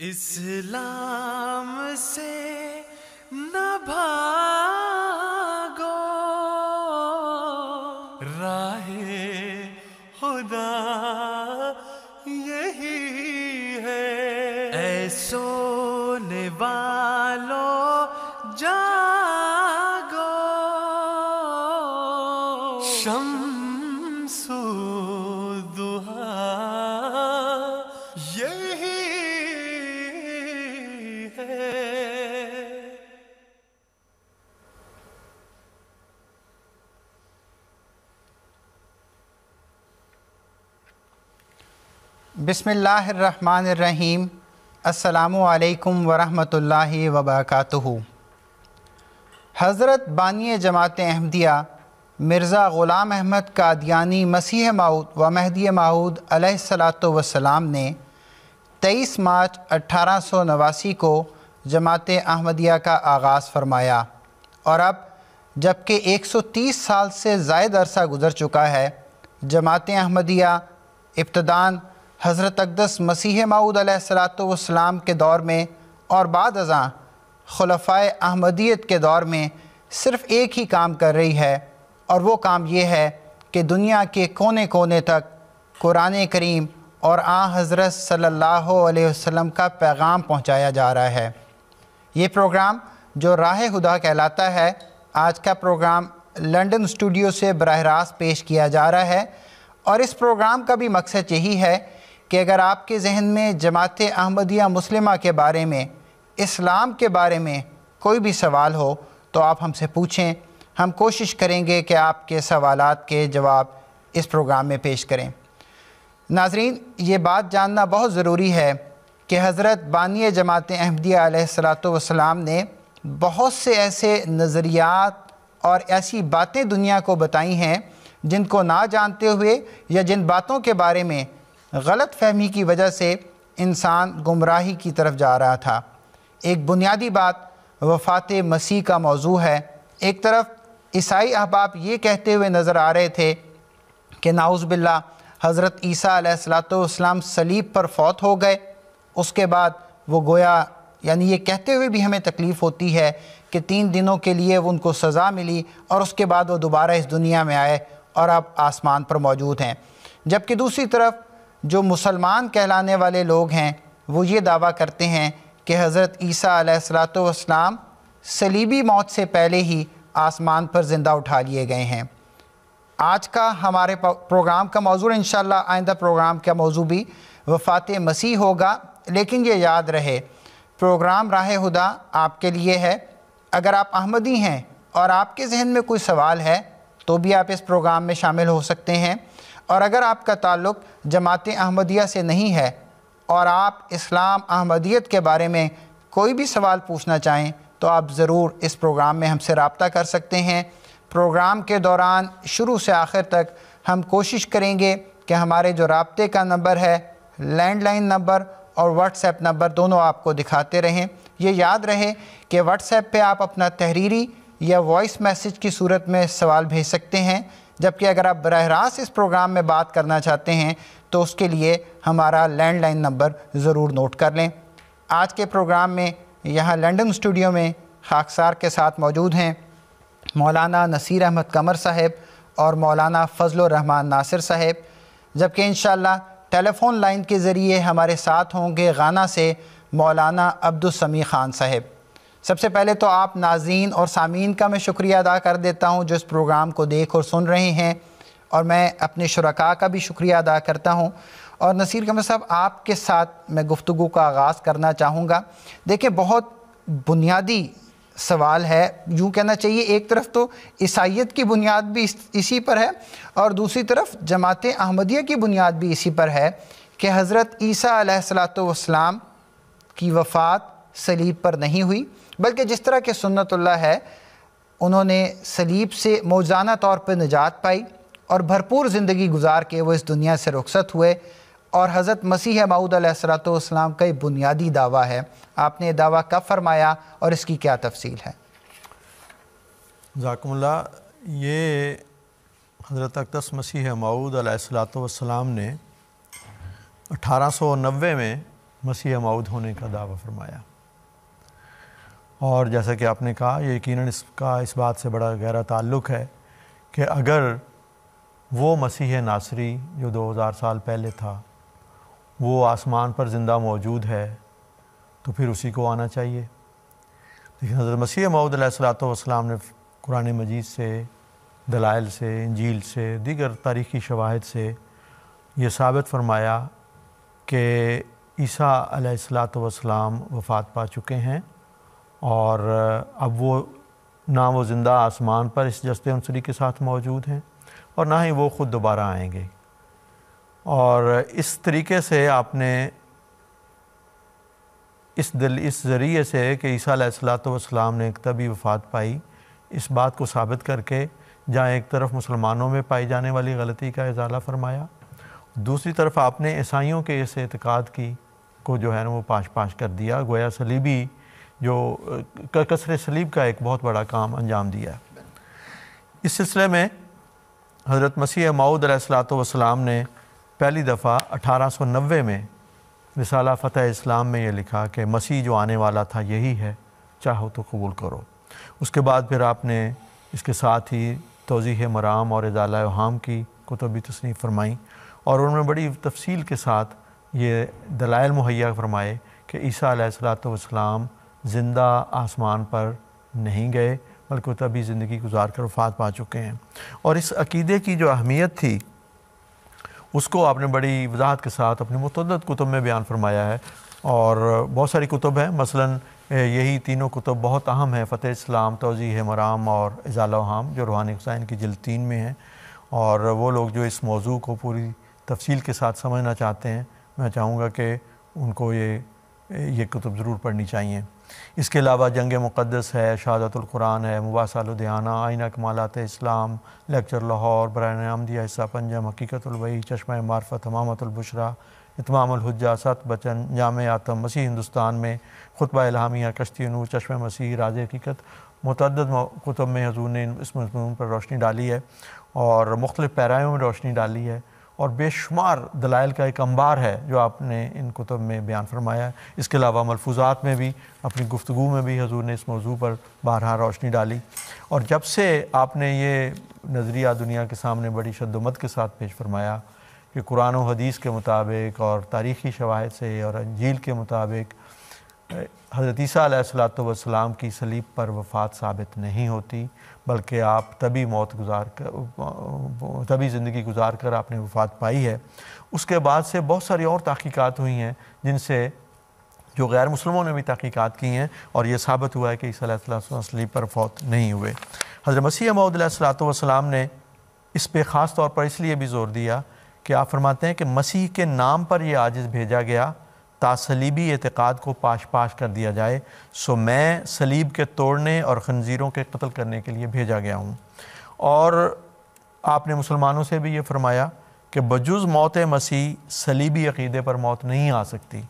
اسلام سے نہ بھاگو، راہ خدا یہی ہے، اے سونے والوں جاگو، شمس الضحیٰ یہی ہے۔ بسم اللہ الرحمن الرحیم۔ السلام علیکم ورحمۃ اللہ وبرکاتہ۔ حضرت بانی جماعت احمدیہ مرزا غلام احمد قادیانی مسیح موعود و مہدی موعود علیہ الصلاۃ والسلام نے 23 مارچ 1889 کو جماعت احمدیہ کا آغاز فرمایا، اور اب جب کہ 130 سال سے زائد عرصہ گزر چکا ہے، جماعت احمدیہ ابتداً حضرت اقدس مسیح موعود علیہ الصلاۃ والسلام کے دور میں اور بعد ازاں خلفائے احمدیت کے دور میں صرف ایک ہی کام کر رہی ہے، اور وہ کام یہ ہے کہ دنیا کے کونے کونے تک قرآن کریم اور آن حضرت صلی اللہ علیہ وسلم کا پیغام پہنچایا جا رہا ہے۔ یہ پروگرام جو راہ خدا کہلاتا ہے، آج کا پروگرام لنڈن اسٹوڈیو سے براہ راست پیش کیا جا رہا ہے، اور اس پروگرام کا بھی مقصد یہی ہے کہ اگر آپ کے ذہن میں جماعت احمدیہ مسلمہ کے بارے میں، اسلام کے بارے میں کوئی بھی سوال ہو تو آپ ہم سے پوچھیں، ہم کوشش کریں گے کہ آپ کے سوالات کے جواب اس پروگرام میں پیش کریں۔ ناظرین، یہ بات جاننا بہت ضروری ہے کہ حضرت بانی جماعت احمدیہ علیہ الصلاۃ والسلام نے بہت سے ایسے نظریات اور ایسی باتیں دنیا کو بتائی ہیں جن کو نہ جانتے ہوئے یا جن باتوں کے بارے میں غلط فہمی کی وجہ سے انسان گمراہی کی طرف جا رہا تھا۔ ایک بنیادی بات وفات مسیح کا موضوع ہے۔ ایک طرف عیسائی احباب یہ کہتے ہوئے نظر آ رہے تھے کہ نعوذ باللہ حضرت عیسیٰ علیہ الصلاۃ والسلام صلیب پر فوت ہو گئے، اس کے بعد وہ گویا یعنی یہ کہتے ہوئے بھی ہمیں تکلیف ہوتی ہے کہ 3 دنوں کے لیے ان کو سزا ملی اور اس کے بعد وہ دوبارہ اس دنیا میں آئے اور اب آسمان پر موجود ہیں۔ جبکہ دوسری طرف جو مسلمان کہلانے والے لوگ ہیں وہ یہ دعویٰ کرتے ہیں کہ حضرت عیسیٰ علیہ الصلاۃ والسلام صلیبی موت سے پہلے ہی آسمان پر زندہ اٹھا لیے گئے ہیں۔ آج کا ہمارے پروگرام کا موضوع، انشاءاللہ آئندہ پروگرام کا موضوع بھی وفات مسیح ہوگا، لیکن یہ یاد رہے پروگرام راہ خدا آپ کے لیے ہے۔ اگر آپ احمدی ہیں اور آپ کے ذہن میں کوئی سوال ہے تو بھی آپ اس پروگرام میں شامل ہو سکتے ہیں، اور اگر آپ کا تعلق جماعت احمدیہ سے نہیں ہے اور آپ اسلام احمدیت کے بارے میں کوئی بھی سوال پوچھنا چاہیں تو آپ ضرور اس پروگرام میں ہم سے رابطہ کر سکتے ہیں۔ پروگرام کے دوران شروع سے آخر تک ہم کوشش کریں گے کہ ہمارے جو رابطے کا نمبر ہے، لینڈ لائن نمبر اور واٹس ایپ نمبر، دونوں آپ کو دکھاتے رہیں۔ یہ یاد رہے کہ واٹس ایپ پہ آپ اپنا تحریری یا وائس میسیج کی صورت میں سوال بھیج سکتے ہیں، جبکہ اگر آپ براہ راست اس پروگرام میں بات کرنا چاہتے ہیں تو اس کے لیے ہمارا لینڈ لائن نمبر ضرور نوٹ کر لیں۔ آج کے پروگرام میں یہاں لنڈن اسٹوڈیو میں خاکسار کے ساتھ موجود ہیں مولانا نصیر احمد قمر صاحب اور مولانا فضل الرحمن ناصر صاحب، جبکہ انشاءاللہ ٹیلی فون لائن کے ذریعے ہمارے ساتھ ہوں گے غانا سے مولانا عبدالسمیع خان صاحب۔ سب سے پہلے تو آپ ناظرین اور سامعین کا میں شکریہ ادا کر دیتا ہوں جو اس پروگرام کو دیکھ اور سن رہے ہیں، اور میں اپنے شرکاء کا بھی شکریہ ادا کرتا ہوں۔ اور نصیر قمر صاحب، آپ کے ساتھ میں گفتگو کا آغاز کرنا چاہوں گا۔ دیکھیں، بہت بنیادی سوال ہے، یوں کہنا چاہیے ایک طرف تو عیسائیت کی بنیاد بھی اسی پر ہے اور دوسری طرف جماعت احمدیہ کی بنیاد بھی اسی پر ہے کہ حضرت عیسیٰ علیہ الصلاۃ والسلام کی وفات صلیب پر نہیں ہوئی، بلکہ جس طرح کہ سنت اللہ ہے انہوں نے صلیب سے موجزانہ طور پر نجات پائی اور بھرپور زندگی گزار کے وہ اس دنیا سے رخصت ہوئے، اور حضرت مسیح موعود علیہ الصلاۃ والسلام کا یہ بنیادی دعویٰ ہے۔ آپ نے یہ دعویٰ کب فرمایا اور اس کی کیا تفصیل ہے؟ جزاکم اللہ۔ یہ حضرت اقدس مسیح موعود علیہ الصلاۃ والسلام نے 1890 میں مسیح موعود ہونے کا دعویٰ فرمایا۔ اور جیسا کہ آپ نے کہا، یہ یقیناً اس بات سے بڑا گہرا تعلق ہے کہ اگر وہ مسیح ناصری جو 2000 سال پہلے تھا وہ آسمان پر زندہ موجود ہے تو پھر اسی کو آنا چاہیے۔ لیکن حضرت مسیح موعود علیہ الصلوۃ والسلام نے قرآن مجید سے، دلائل سے، انجیل سے، دیگر تاریخی شواہد سے یہ ثابت فرمایا کہ عیسیٰ علیہ الصلوۃ والسلام وفات پا چکے ہیں، اور اب وہ نہ وہ زندہ آسمان پر اس جسد عنصری کے ساتھ موجود ہیں اور نہ ہی وہ خود دوبارہ آئیں گے۔ اور اس طریقے سے آپ نے اس ذریعے سے کہ عیسیٰ علیہ الصلوۃ والسلام نے ایک طبی وفات پائی، اس بات کو ثابت کر کے جہاں ایک طرف مسلمانوں میں پائی جانے والی غلطی کا ازالہ فرمایا، دوسری طرف آپ نے عیسائیوں کے اس اعتقاد کو جو ہے نا وہ پاش کر دیا، گویا صلیبی جو کسر صلیب کا ایک بہت بڑا کام انجام دیا۔ اس سلسلے میں حضرت مسیح موعود علیہ الصلوۃ والسلام نے پہلی دفعہ 1890 میں رسالہ فتح اسلام میں یہ لکھا کہ مسیح جو آنے والا تھا یہی ہے، چاہو تو قبول کرو۔ اس کے بعد پھر آپ نے اس کے ساتھ ہی توضیح مرام اور ازالہ اوہام کی کتب بھی تصنیف فرمائیں، اور ان میں بڑی تفصیل کے ساتھ یہ دلائل مہیا فرمائے کہ عیسیٰ علیہ الصلوۃ والسلام زندہ آسمان پر نہیں گئے بلکہ طبی زندگی گزار کر وفات پا چکے ہیں۔ اور اس عقیدے کی جو اہمیت تھی اس کو آپ نے بڑی وضاحت کے ساتھ اپنے متعدد کتب میں بیان فرمایا ہے، اور بہت ساری کتب ہیں، مثلاً یہی تینوں کتب بہت اہم ہیں، فتح اسلام، توضیح مرام اور ازالہ اوہام، جو روحانی حسین کی جلد 3 میں ہیں، اور وہ لوگ جو اس موضوع کو پوری تفصیل کے ساتھ سمجھنا چاہتے ہیں میں چاہوں گا کہ ان کو یہ کتب ضرور پڑھنی چاہیے۔ اس کے علاوہ جنگ مقدس ہے، شہادت القرآن ہے، مباحث الدیانہ، آئینہ کمالات اسلام، لیکچر لاہور، برائے احمدیہ حصہ پنجم، حقیقت الوحی، چشمہ معرفت، امامت البشریٰ، اتمام الحجہ، 7 بچن، جامع آتم، مسیح ہندوستان میں، خطبہ الہامیہ، کشتی نور، چشمہ مسیح، راز حقیقت، متعدد کتب میں حضور نے اس مضمون پر روشنی ڈالی ہے اور مختلف پیرایوں میں روشنی ڈالی ہے، اور بے شمار دلائل کا ایک انبار ہے جو آپ نے ان کتب میں بیان فرمایا ہے۔ اس کے علاوہ ملفوظات میں بھی، اپنی گفتگو میں بھی حضور نے اس موضوع پر بارہا روشنی ڈالی، اور جب سے آپ نے یہ نظریہ دنیا کے سامنے بڑی شد و مد کے ساتھ پیش فرمایا کہ قرآن و حدیث کے مطابق اور تاریخی شواہد سے اور انجیل کے مطابق حضرت عیسیٰ علیہ الصلوۃ والسلام کی صلیب پر وفات ثابت نہیں ہوتی، بلکہ آپ طبی زندگی گزار کر آپ نے وفات پائی ہے، اس کے بعد سے بہت ساری اور تحقیقات ہوئی ہیں جن سے جو غیر مسلموں نے بھی تحقیقات کی ہیں، اور یہ ثابت ہوا ہے کہ عیسیٰ علیہ السلام صلیب پر فوت نہیں ہوئے۔ حضرت مسیح موعود علیہ الصلوۃ والسلام نے اس پہ خاص طور پر اس لیے بھی زور دیا کہ آپ فرماتے ہیں کہ مسیح کے نام پر یہ عاجز بھیجا گیا تا صلیبی اعتقاد کو پاش کر دیا جائے، سو میں صلیب کے توڑنے اور خنزیروں کے قتل کرنے کے لیے بھیجا گیا ہوں۔ اور آپ نے مسلمانوں سے بھی یہ فرمایا کہ بجز موت مسیح صلیبی عقیدے پر موت نہیں آ سکتی۔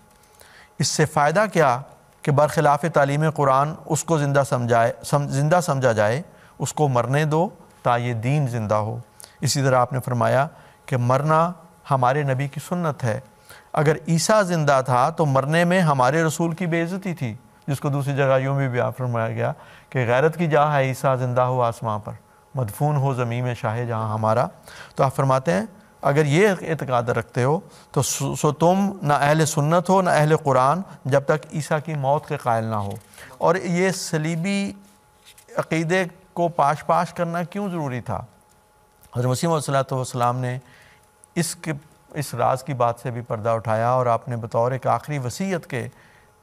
اس سے فائدہ کیا کہ برخلاف تعلیم قرآن اس کو زندہ سمجھا جائے، اس کو مرنے دو تا یہ دین زندہ ہو۔ اسی طرح آپ نے فرمایا کہ مرنا ہمارے نبی کی سنت ہے، اگر عیسیٰ زندہ تھا تو مرنے میں ہمارے رسول کی بے عزتی تھی، جس کو دوسری جگہ یوں بھی بیان فرمایا گیا کہ غیرت کی جا ہے عیسیٰ زندہ ہو آسمان پر، مدفون ہو زمین میں شاہ جہاں ہمارا۔ تو آپ فرماتے ہیں اگر یہ اعتقاد رکھتے ہو تو سو تم نہ اہل سنت ہو نہ اہل قرآن جب تک عیسیٰ کی موت کے قائل نہ ہو۔ اور یہ صلیبی عقیدے کو پاش کرنا کیوں ضروری تھا؟ حضرت مسیح علیہ الصلوۃ والسلام نے اس راز کی بات سے بھی پردہ اٹھایا، اور آپ نے بطور ایک آخری وصیت کے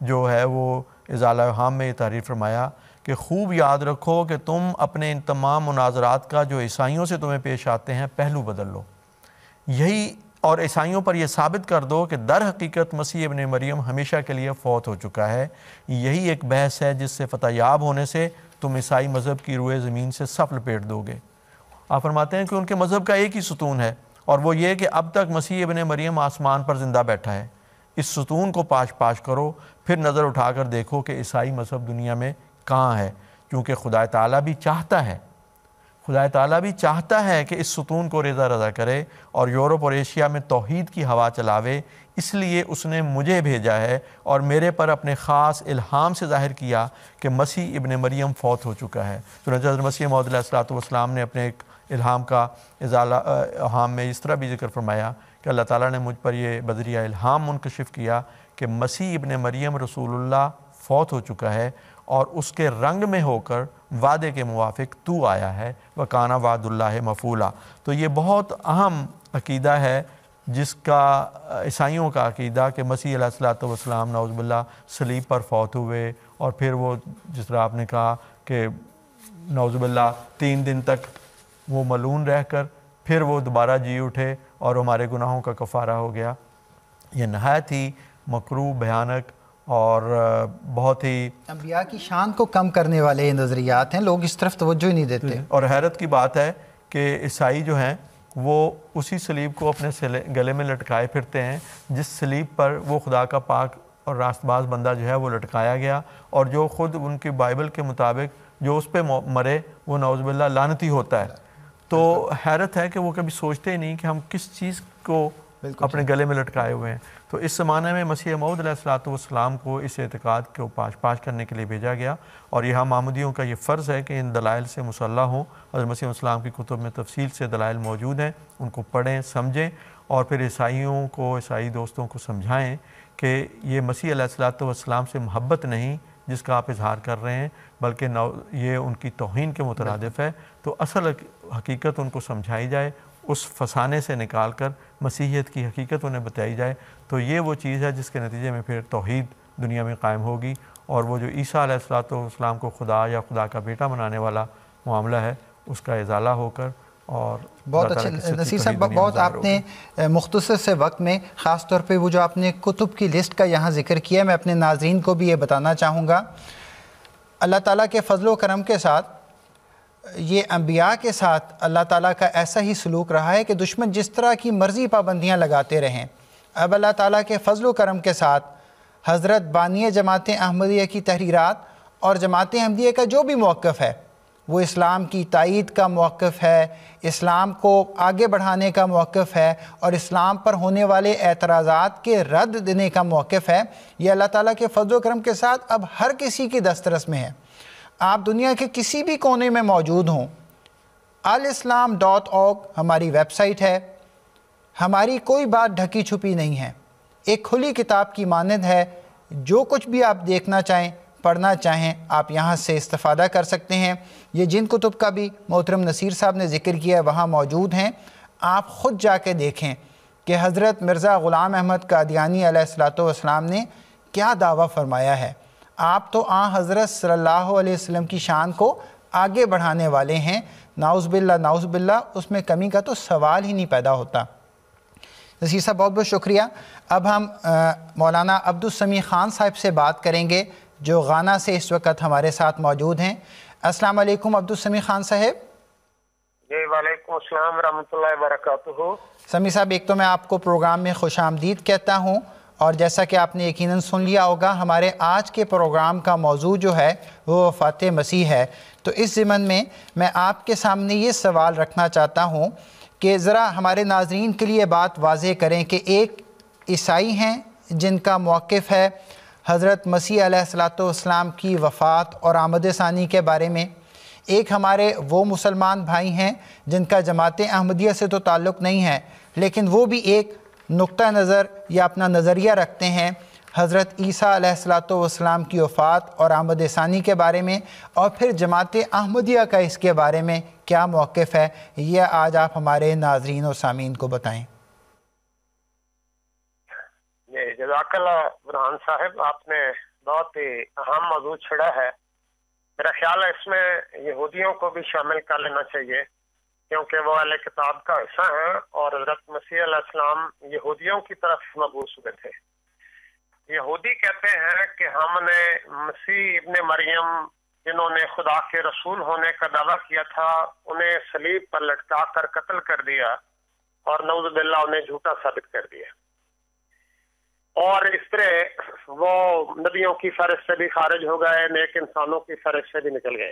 جو ہے وہ ازالہ اوہام میں یہ تعریف فرمایا کہ خوب یاد رکھو کہ تم اپنے ان تمام مناظرات کا جو عیسائیوں سے تمہیں پیش آتے ہیں پہلو بدل لو، یہی اور عیسائیوں پر یہ ثابت کر دو کہ در حقیقت مسیح ابن مریم ہمیشہ کے لیے فوت ہو چکا ہے۔ یہی ایک بحث ہے جس سے فتح یاب ہونے سے تم عیسائی مذہب کی روئے زمین سے صف لپیٹ دو گے۔ آپ فرماتے ہیں کہ ان کے مذہب کا ایک ہی ستون ہے، اور وہ یہ کہ اب تک مسیح ابن مریم آسمان پر زندہ بیٹھا ہے۔ اس ستون کو پاش کرو، پھر نظر اٹھا کر دیکھو کہ عیسائی مذہب دنیا میں کہاں ہے، کیونکہ خدا تعالیٰ بھی چاہتا ہے، خدا تعالیٰ بھی چاہتا ہے کہ اس ستون کو ریزہ رضا کرے اور یورپ اور ایشیا میں توحید کی ہوا چلاوے، اس لیے اس نے مجھے بھیجا ہے اور میرے پر اپنے خاص الہام سے ظاہر کیا کہ مسیح ابن مریم فوت ہو چکا ہے۔ چنانچہ حضرت مسیح موعود علیہ السلام نے اپنے ایک الہام کا الہام میں اس طرح بھی ذکر فرمایا کہ اللہ تعالیٰ نے مجھ پر یہ بذریعہ الہام منکشف کیا کہ مسیح ابن مریم رسول اللہ فوت ہو چکا ہے اور اس کے رنگ میں ہو کر وعدے کے موافق تو آیا ہے، وَكَانَ وَعْدُ اللَّهِ مَفْعُولًا۔ تو یہ بہت اہم عقیدہ ہے جس کا عیسائیوں کا عقیدہ کہ مسیح علیہ السلام نعوذ باللہ صلیب پر فوت ہوئے اور پھر وہ جس طرح آپ نے کہا کہ نعوذ باللہ 3 دن تک وہ ملعون رہ کر پھر وہ دوبارہ جی اٹھے اور ہمارے گناہوں کا کفارہ ہو گیا۔ یہ نہایت ہی مکروہ، بھیانک اور بہت ہی انبیاء کی شان کو کم کرنے والے یہ نظریات ہیں، لوگ اس طرف توجہ ہی نہیں دیتے۔ اور حیرت کی بات ہے کہ عیسائی جو ہیں وہ اسی صلیب کو اپنے گلے میں لٹکائے پھرتے ہیں جس صلیب پر وہ خدا کا پاک اور راست باز بندہ جو ہے وہ لٹکایا گیا، اور جو خود ان کی بائبل کے مطابق جو اس پہ مرے وہ نعوذ باللہ لعنتی ہوتا ہے۔ تو حیرت ہے کہ وہ کبھی سوچتے ہی نہیں کہ ہم کس چیز کو اپنے گلے میں لٹکائے ہوئے ہیں۔ تو اس زمانے میں مسیح موعود علیہ السلام کو اس اعتقاد کو پاش کرنے کے لیے بھیجا گیا، اور یہاں محمودیوں کا یہ فرض ہے کہ ان دلائل سے مسلح ہوں۔ حضرت مسیح السلام کی کتب میں تفصیل سے دلائل موجود ہیں، ان کو پڑھیں، سمجھیں، اور پھر عیسائیوں کو، عیسائی دوستوں کو سمجھائیں کہ یہ مسیح علیہ السلام سے محبت نہیں جس کا آپ اظہار کر رہے ہیں، بلکہ یہ ان کی توہین کے مترادف ہے۔ تو اصل حقیقت ان کو سمجھائی جائے، اس فسانے سے نکال کر مسیحیت کی حقیقت انہیں بتائی جائے، تو یہ وہ چیز ہے جس کے نتیجے میں پھر توحید دنیا میں قائم ہوگی، اور وہ جو عیسیٰ علیہ السلام کو خدا یا خدا کا بیٹا بنانے والا معاملہ ہے اس کا ازالہ ہو کر، اور بہت اچھے نصیر صاحب، بہت آپ نے مختصر سے وقت میں خاص طور پہ وہ جو آپ نے کتب کی لسٹ کا یہاں ذکر کیا، میں اپنے ناظرین کو بھی یہ بتانا چاہوں گا، اللہ تعالیٰ کے فضل و کرم کے ساتھ یہ انبیاء کے ساتھ اللہ تعالیٰ کا ایسا ہی سلوک رہا ہے کہ دشمن جس طرح کی مرضی پابندیاں لگاتے رہیں، اب اللہ تعالیٰ کے فضل و کرم کے ساتھ حضرت بانی جماعت احمدیہ کی تحریرات اور جماعت احمدیہ کا جو بھی موقف ہے وہ اسلام کی تائید کا موقف ہے، اسلام کو آگے بڑھانے کا موقف ہے، اور اسلام پر ہونے والے اعتراضات کے رد دینے کا موقف ہے۔ یہ اللہ تعالیٰ کے فضل و کرم کے ساتھ اب ہر کسی کی دسترس میں ہے۔ آپ دنیا کے کسی بھی کونے میں موجود ہوں، alislam.org ہماری ویب سائٹ ہے، ہماری کوئی بات ڈھکی چھپی نہیں ہے، ایک کھلی کتاب کی مانند ہے، جو کچھ بھی آپ دیکھنا چاہیں، پڑھنا چاہیں، آپ یہاں سے استفادہ کر سکتے ہیں۔ یہ جن کتب کا بھی محترم نصیر صاحب نے ذکر کیا ہے وہاں موجود ہیں، آپ خود جا کے دیکھیں کہ حضرت مرزا غلام احمد قادیانی علیہ السلام نے کیا دعویٰ فرمایا ہے۔ آپ تو حضرت صلی اللہ علیہ وسلم کی شان کو آگے بڑھانے والے ہیں، نعوذ باللہ اس میں کمی کا تو سوال ہی نہیں پیدا ہوتا۔ نصیر صاحب بہت بہت شکریہ۔ اب ہم مولانا عبدالسمیع خان صاحب سے بات کریں گے جو غانا سے اس وقت ہمارے ساتھ موجود ہیں۔ السلام علیکم عبدالسمیع خان صاحب۔ جی وعلیکم السلام ورحمۃ اللہ وبرکاتہ۔ سمیع صاحب، ایک تو میں آپ کو پروگرام میں خوش آمدید کہتا ہوں، اور جیسا کہ آپ نے یقیناً سن لیا ہوگا ہمارے آج کے پروگرام کا موضوع جو ہے وہ وفات مسیح ہے۔ تو اس ضمن میں میں آپ کے سامنے یہ سوال رکھنا چاہتا ہوں کہ ذرا ہمارے ناظرین کے لیے بات واضح کریں کہ ایک عیسائی ہیں جن کا موقف ہے حضرت مسیح علیہ السلام کی وفات اور آمد ثانی کے بارے میں، ایک ہمارے وہ مسلمان بھائی ہیں جن کا جماعت احمدیہ سے تو تعلق نہیں ہے، لیکن وہ بھی ایک نقطہ نظر یا اپنا نظریہ رکھتے ہیں حضرت عیسیٰ علیہ السلام کی وفات اور آمد ثانی کے بارے میں، اور پھر جماعت احمدیہ کا اس کے بارے میں کیا موقف ہے، یہ آج آپ ہمارے ناظرین اور سامعین کو بتائیں۔ جزاک اللہ برہان صاحب، آپ نے بہت ہی اہم موضوع چھڑا ہے۔ میرا خیال ہے اس میں یہودیوں کو بھی شامل کر لینا چاہیے، کیونکہ وہ اہل کتاب کا حصہ ہیں، اور حضرت مسیح علیہ السلام یہودیوں کی طرف مبعوث ہوئے تھے۔ یہودی کہتے ہیں کہ ہم نے مسیح ابن مریم جنہوں نے خدا کے رسول ہونے کا دعویٰ کیا تھا انہیں صلیب پر لٹکا کر قتل کر دیا، اور نعوذ باللہ انہیں جھوٹا ثابت کر دیا، اور اس طرح وہ نبیوں کی فہرست سے بھی خارج ہو گئے، نیک انسانوں کی فہرست سے بھی نکل گئے۔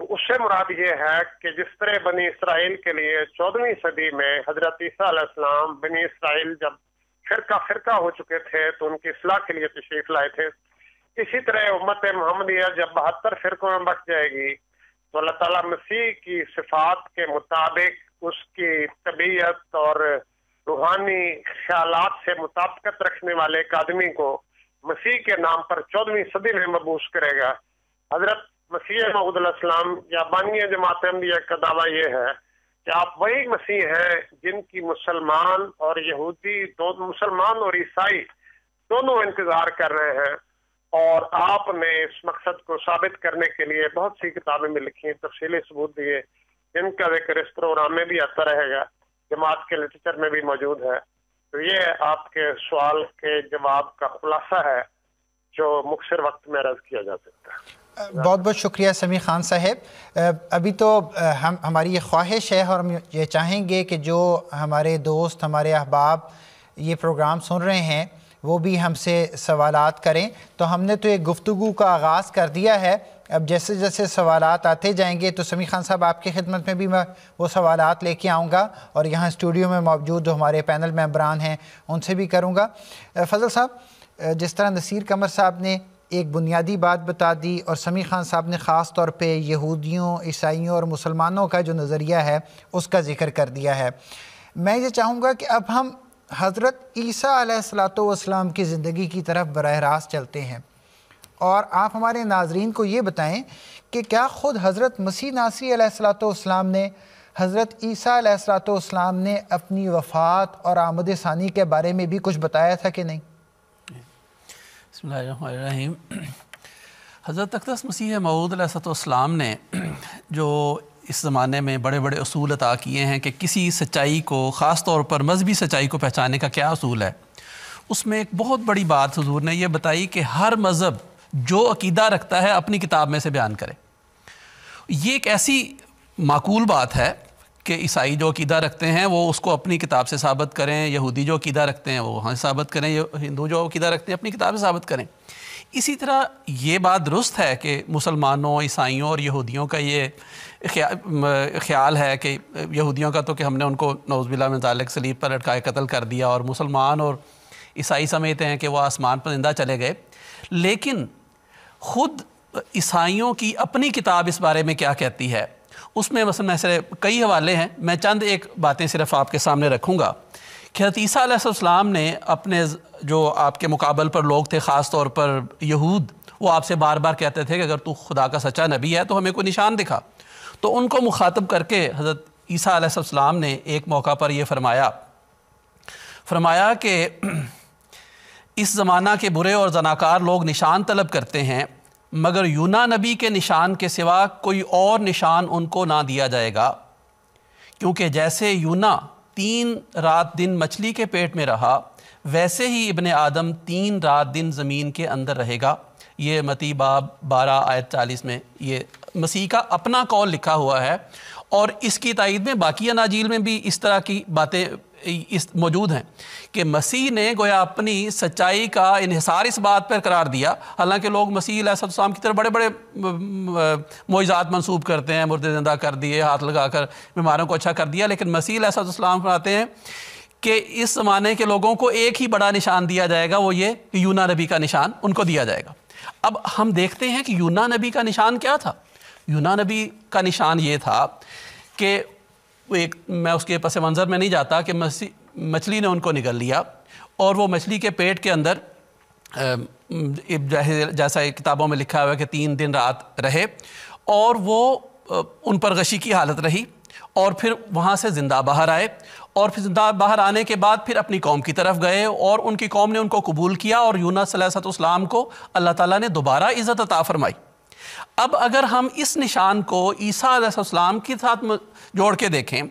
تو اس سے مراد یہ ہے کہ جس طرح بنی اسرائیل کے لیے 14ویں صدی میں حضرت عیسیٰ علیہ السلام بنی اسرائیل جب فرقہ ہو چکے تھے تو ان کی اصلاح کے لیے تشریف لائے تھے، اسی طرح امت محمدیہ جب 72 فرقوں میں بٹ جائے گی تو اللہ تعالیٰ مسیح کی صفات کے مطابق اس کی طبیعت اور روحانی خیالات سے مطابقت رکھنے والے ایک آدمی کو مسیح کے نام پر 14ویں صدی میں مبعوث کرے گا۔ حضرت مسیح موعود علیہ السلام یا بانی جماعت احمدیہ کا دعویٰ یہ ہے کہ آپ وہی مسیح ہیں جن کی مسلمان اور یہودی مسلمان اور عیسائی دونوں انتظار کر رہے ہیں، اور آپ نے اس مقصد کو ثابت کرنے کے لیے بہت سی کتابیں بھی لکھی ہیں، تفصیلی ثبوت دیے، جن کا ذکر اس پروگرام میں بھی آتا رہے گا، جماعت کے لٹریچر میں بھی موجود ہے۔ تو یہ آپ کے سوال کے جواب کا خلاصہ ہے جو مختصر وقت میں عرض کیا جا سکتا ہے۔ بہت بہت شکریہ سمیع خان صاحب۔ ابھی تو ہماری یہ خواہش ہے اور ہم یہ چاہیں گے کہ جو ہمارے دوست، ہمارے احباب یہ پروگرام سن رہے ہیں وہ بھی ہم سے سوالات کریں، تو ہم نے تو ایک گفتگو کا آغاز کر دیا ہے، اب جیسے جیسے سوالات آتے جائیں گے تو سمیع خان صاحب آپ کی خدمت میں بھی میں وہ سوالات لے کے آؤں گا، اور یہاں اسٹوڈیو میں موجود جو ہمارے پینل ممبران ہیں ان سے بھی کروں گا۔ فضل صاحب، جس طرح نصیر قمر صاحب نے ایک بنیادی بات بتا دی اور سمیع خان صاحب نے خاص طور پہ یہودیوں، عیسائیوں اور مسلمانوں کا جو نظریہ ہے اس کا ذکر کر دیا ہے، میں یہ چاہوں گا کہ اب ہم حضرت عیسیٰ علیہ السلام کی زندگی کی طرف براہ راست چلتے ہیں، اور آپ ہمارے ناظرین کو یہ بتائیں کہ کیا خود حضرت مسیح ناصری علیہ السلام نے، حضرت عیسیٰ علیہ السلام نے اپنی وفات اور آمد ثانی کے بارے میں بھی کچھ بتایا تھا کہ نہیں؟ بسم اللہ الرحمن الرحیم۔ حضرت اقدس مسیح موعود علیہ السلام نے جو اس زمانے میں بڑے بڑے اصول عطا کیے ہیں کہ کسی سچائی کو، خاص طور پر مذہبی سچائی کو پہچاننے کا کیا اصول ہے، اس میں ایک بہت بڑی بات حضور نے یہ بتائی کہ ہر مذہب جو عقیدہ رکھتا ہے اپنی کتاب میں سے بیان کرے۔ یہ ایک ایسی معقول بات ہے کہ عیسائی جو عقیدہ رکھتے ہیں وہ اس کو اپنی کتاب سے ثابت کریں، یہودی جو عقیدہ رکھتے ہیں وہ وہاں سے ثابت کریں، ہندو جو عقیدہ رکھتے ہیں اپنی کتاب سے ثابت کریں۔ اسی طرح یہ بات درست ہے کہ مسلمانوں، عیسائیوں اور یہودیوں کا یہ خیال ہے کہ یہودیوں کا تو کہ ہم نے ان کو نعوذ باللہ من ذالک صلیب پر لٹکائے قتل کر دیا، اور مسلمان اور عیسائی سمجھتے ہیں کہ وہ آسمان پر زندہ چلے گئے، لیکن خود عیسائیوں کی اپنی کتاب اس بارے میں کیا کہتی ہے، اس میں مثلا ایسے کئی حوالے ہیں، میں چند ایک باتیں صرف آپ کے سامنے رکھوں گا کہ حضرت عیسیٰ علیہ السلام نے اپنے جو آپ کے مقابل پر لوگ تھے، خاص طور پر یہود، وہ آپ سے بار بار کہتے تھے کہ اگر تو خدا کا سچا نبی ہے تو ہمیں کوئی نشان دکھا، تو ان کو مخاطب کر کے حضرت عیسیٰ علیہ السلام نے ایک موقع پر یہ فرمایا کہ اس زمانہ کے برے اور زناکار لوگ نشان طلب کرتے ہیں، مگر یونا نبی کے نشان کے سوا کوئی اور نشان ان کو نہ دیا جائے گا، کیونکہ جیسے یونا 3 رات دن مچھلی کے پیٹ میں رہا، ویسے ہی ابن آدم 3 رات دن زمین کے اندر رہے گا۔ یہ متی باب 12 آیت 40 میں یہ مسیح کا اپنا قول لکھا ہوا ہے، اور اس کی تائید میں باقی اناجیل میں بھی اس طرح کی باتیں موجود ہیں کہ مسیح نے گویا اپنی سچائی کا انحصار اس بات پر قرار دیا، حالانکہ لوگ مسیح علیہ السلام کی طرف بڑے بڑے معجزات منسوب کرتے ہیں، مردے زندہ کر دیے، ہاتھ لگا کر بیماروں کو اچھا کر دیا، لیکن مسیح علیہ السلام فرماتے ہیں کہ اس زمانے کے لوگوں کو ایک ہی بڑا نشان دیا جائے گا، وہ یہ کہ یونا نبی کا نشان ان کو دیا جائے گا۔ اب ہم دیکھتے ہیں کہ یونا نبی کا نشان کیا تھا۔ یونا نبی کا نشان یہ تھا کہ میں اس کے پس منظر میں نہیں جاتا کہ مچھلی نے ان کو نگل لیا، اور وہ مچھلی کے پیٹ کے اندر جیسا کتابوں میں لکھا ہوا ہے کہ 3 دن رات رہے، اور وہ ان پر غشی کی حالت رہی، اور پھر وہاں سے زندہ باہر آئے، اور پھر زندہ باہر آنے کے بعد پھر اپنی قوم کی طرف گئے، اور ان کی قوم نے ان کو قبول کیا، اور یونس علیہ السلام کو اللہ تعالیٰ نے دوبارہ عزت عطا فرمائی۔ اب اگر ہم اس نشان کو عیسیٰ علیہ السلام کے ساتھ جوڑ کے دیکھیں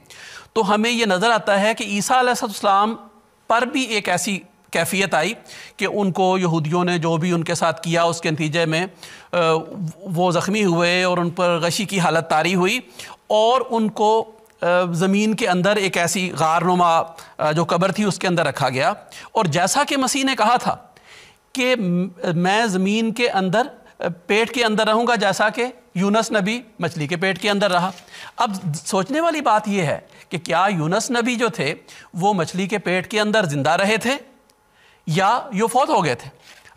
تو ہمیں یہ نظر آتا ہے کہ عیسیٰ علیہ السلام پر بھی ایک ایسی کیفیت آئی کہ ان کو یہودیوں نے جو بھی ان کے ساتھ کیا اس کے نتیجے میں وہ زخمی ہوئے، اور ان پر غشی کی حالت طاری ہوئی، اور ان کو زمین کے اندر ایک ایسی غار نما جو قبر تھی اس کے اندر رکھا گیا، اور جیسا کہ مسیح نے کہا تھا کہ میں زمین کے اندر پیٹ کے اندر رہوں گا جیسا کہ یونس نبی مچھلی کے پیٹ کے اندر رہا۔ اب سوچنے والی بات یہ ہے کہ کیا یونس نبی جو تھے وہ مچھلی کے پیٹ کے اندر زندہ رہے تھے یا یہ فوت ہو گئے تھے؟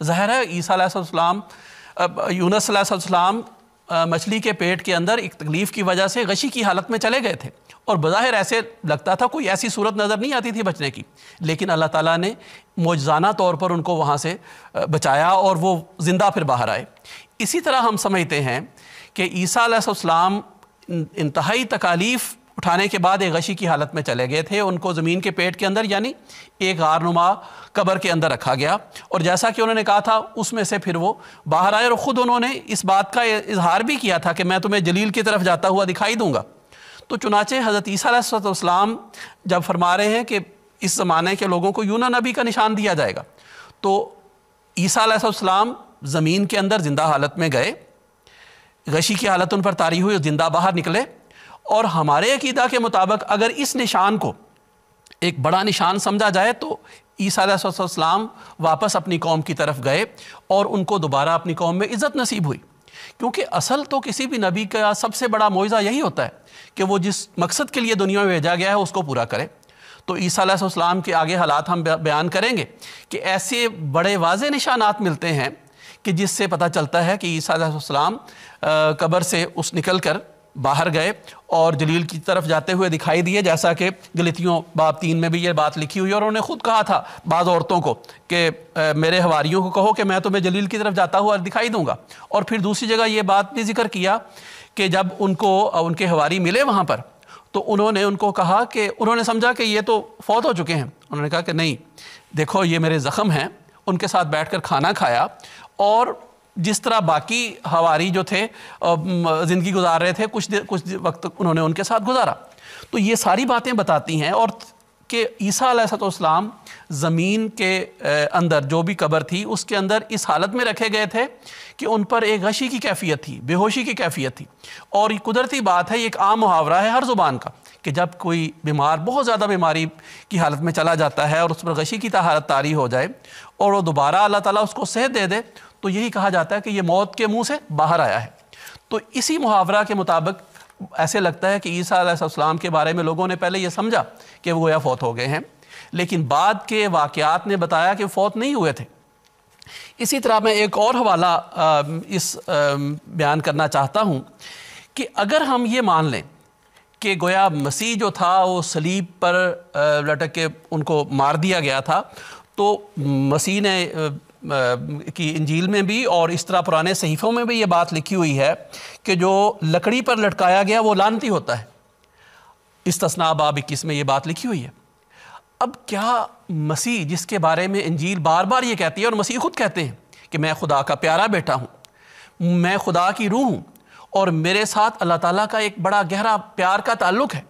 ظاہر ہے عیسیٰ علیہ السلام یونس علیہ السلام مچھلی کے پیٹ کے اندر ایک تکلیف کی وجہ سے غشی کی حالت میں چلے گئے تھے، اور بظاہر ایسے لگتا تھا کوئی ایسی صورت نظر نہیں آتی تھی بچنے کی، لیکن اللہ تعالیٰ نے معجزانہ طور پر ان کو وہاں سے بچایا اور وہ زندہ پھر باہر آئے۔ اسی طرح ہم سمجھتے ہیں کہ عیسیٰ علیہ السلام انتہائی تکالیف اٹھانے کے بعد ایک غشی کی حالت میں چلے گئے تھے، ان کو زمین کے پیٹ کے اندر یعنی ایک غار نما قبر کے اندر رکھا گیا، اور جیسا کہ انہوں نے کہا تھا اس میں سے پھر وہ باہر آئے، اور خود انہوں نے اس بات کا اظہار بھی کیا تھا کہ میں تمہیں جلیل کی طرف جاتا ہوا دکھائی دوں گا۔ تو چنانچہ حضرت عیسیٰ علیہ السلام جب فرما رہے ہیں کہ اس زمانے کے لوگوں کو یونس نبی کا نشان دیا جائے گا، تو عیسیٰ علیہ السلام زمین کے اندر زندہ حالت میں گئے، غشی کی حالت ان پر طاری ہوئی، زندہ باہر نکلے، اور ہمارے عقیدہ کے مطابق اگر اس نشان کو ایک بڑا نشان سمجھا جائے تو عیسیٰ علیہ السلام واپس اپنی قوم کی طرف گئے اور ان کو دوبارہ اپنی قوم میں عزت نصیب ہوئی، کیونکہ اصل تو کسی بھی نبی کا سب سے بڑا معجزہ یہی ہوتا ہے کہ وہ جس مقصد کے لیے دنیا میں بھیجا گیا ہے اس کو پورا کرے۔ تو عیسیٰ علیہ السلام کے آگے حالات ہم بیان کریں گے کہ ایسے بڑے واضح نشانات ملتے ہیں کہ جس سے پتہ چلتا ہے کہ عیسیٰ علیہ السلام قبر سے اس نکل کر باہر گئے اور جلیل کی طرف جاتے ہوئے دکھائی دیے، جیسا کہ گلتیوں باب 3 میں بھی یہ بات لکھی ہوئی ہے، اور انہوں نے خود کہا تھا بعض عورتوں کو کہ میرے حواریوں کو کہو کہ میں تمہیں جلیل کی طرف جاتا ہوا دکھائی دوں گا۔ اور پھر دوسری جگہ یہ بات بھی ذکر کیا کہ جب ان کو ان کے حواری ملے وہاں پر تو انہوں نے ان کو کہا کہ انہوں نے سمجھا کہ یہ تو فوت ہو چکے ہیں، انہوں نے کہا کہ نہیں دیکھو یہ میرے زخم ہیں، ان کے ساتھ بیٹھ کر کھانا کھایا، اور جس طرح باقی حواری جو تھے زندگی گزار رہے تھے کچھ وقت انہوں نے ان کے ساتھ گزارا۔ تو یہ ساری باتیں بتاتی ہیں، اور کہ عیسیٰ علیہ السلام زمین کے اندر جو بھی قبر تھی اس کے اندر اس حالت میں رکھے گئے تھے کہ ان پر ایک غشی کی کیفیت تھی، بے ہوشی کی کیفیت تھی، اور یہ قدرتی بات ہے، یہ ایک عام محاورہ ہے ہر زبان کا کہ جب کوئی بیمار بہت زیادہ بیماری کی حالت میں چلا جاتا ہے اور اس پر غشی کی حالت طاری ہو جائے اور وہ دوبارہ اللہ تعالیٰ اس کو صحت دے دے تو یہی کہا جاتا ہے کہ یہ موت کے منہ سے باہر آیا ہے۔ تو اسی محاورہ کے مطابق ایسے لگتا ہے کہ عیسیٰ علیہ السلام کے بارے میں لوگوں نے پہلے یہ سمجھا کہ وہ گویا فوت ہو گئے ہیں، لیکن بعد کے واقعات نے بتایا کہ فوت نہیں ہوئے تھے۔ اسی طرح میں ایک اور حوالہ اس بیان کرنا چاہتا ہوں کہ اگر ہم یہ مان لیں کہ گویا مسیح جو تھا وہ صلیب پر لٹک کے ان کو مار دیا گیا تھا، تو مسیح نے کی انجیل میں بھی اور اس طرح پرانے صحیفوں میں بھی یہ بات لکھی ہوئی ہے کہ جو لکڑی پر لٹکایا گیا وہ لعنتی ہوتا ہے۔ استثناء باب 21 میں یہ بات لکھی ہوئی ہے۔ اب کیا مسیح جس کے بارے میں انجیل بار بار یہ کہتی ہے، اور مسیح خود کہتے ہیں کہ میں خدا کا پیارا بیٹا ہوں، میں خدا کی روح ہوں، اور میرے ساتھ اللہ تعالیٰ کا ایک بڑا گہرا پیار کا تعلق ہے،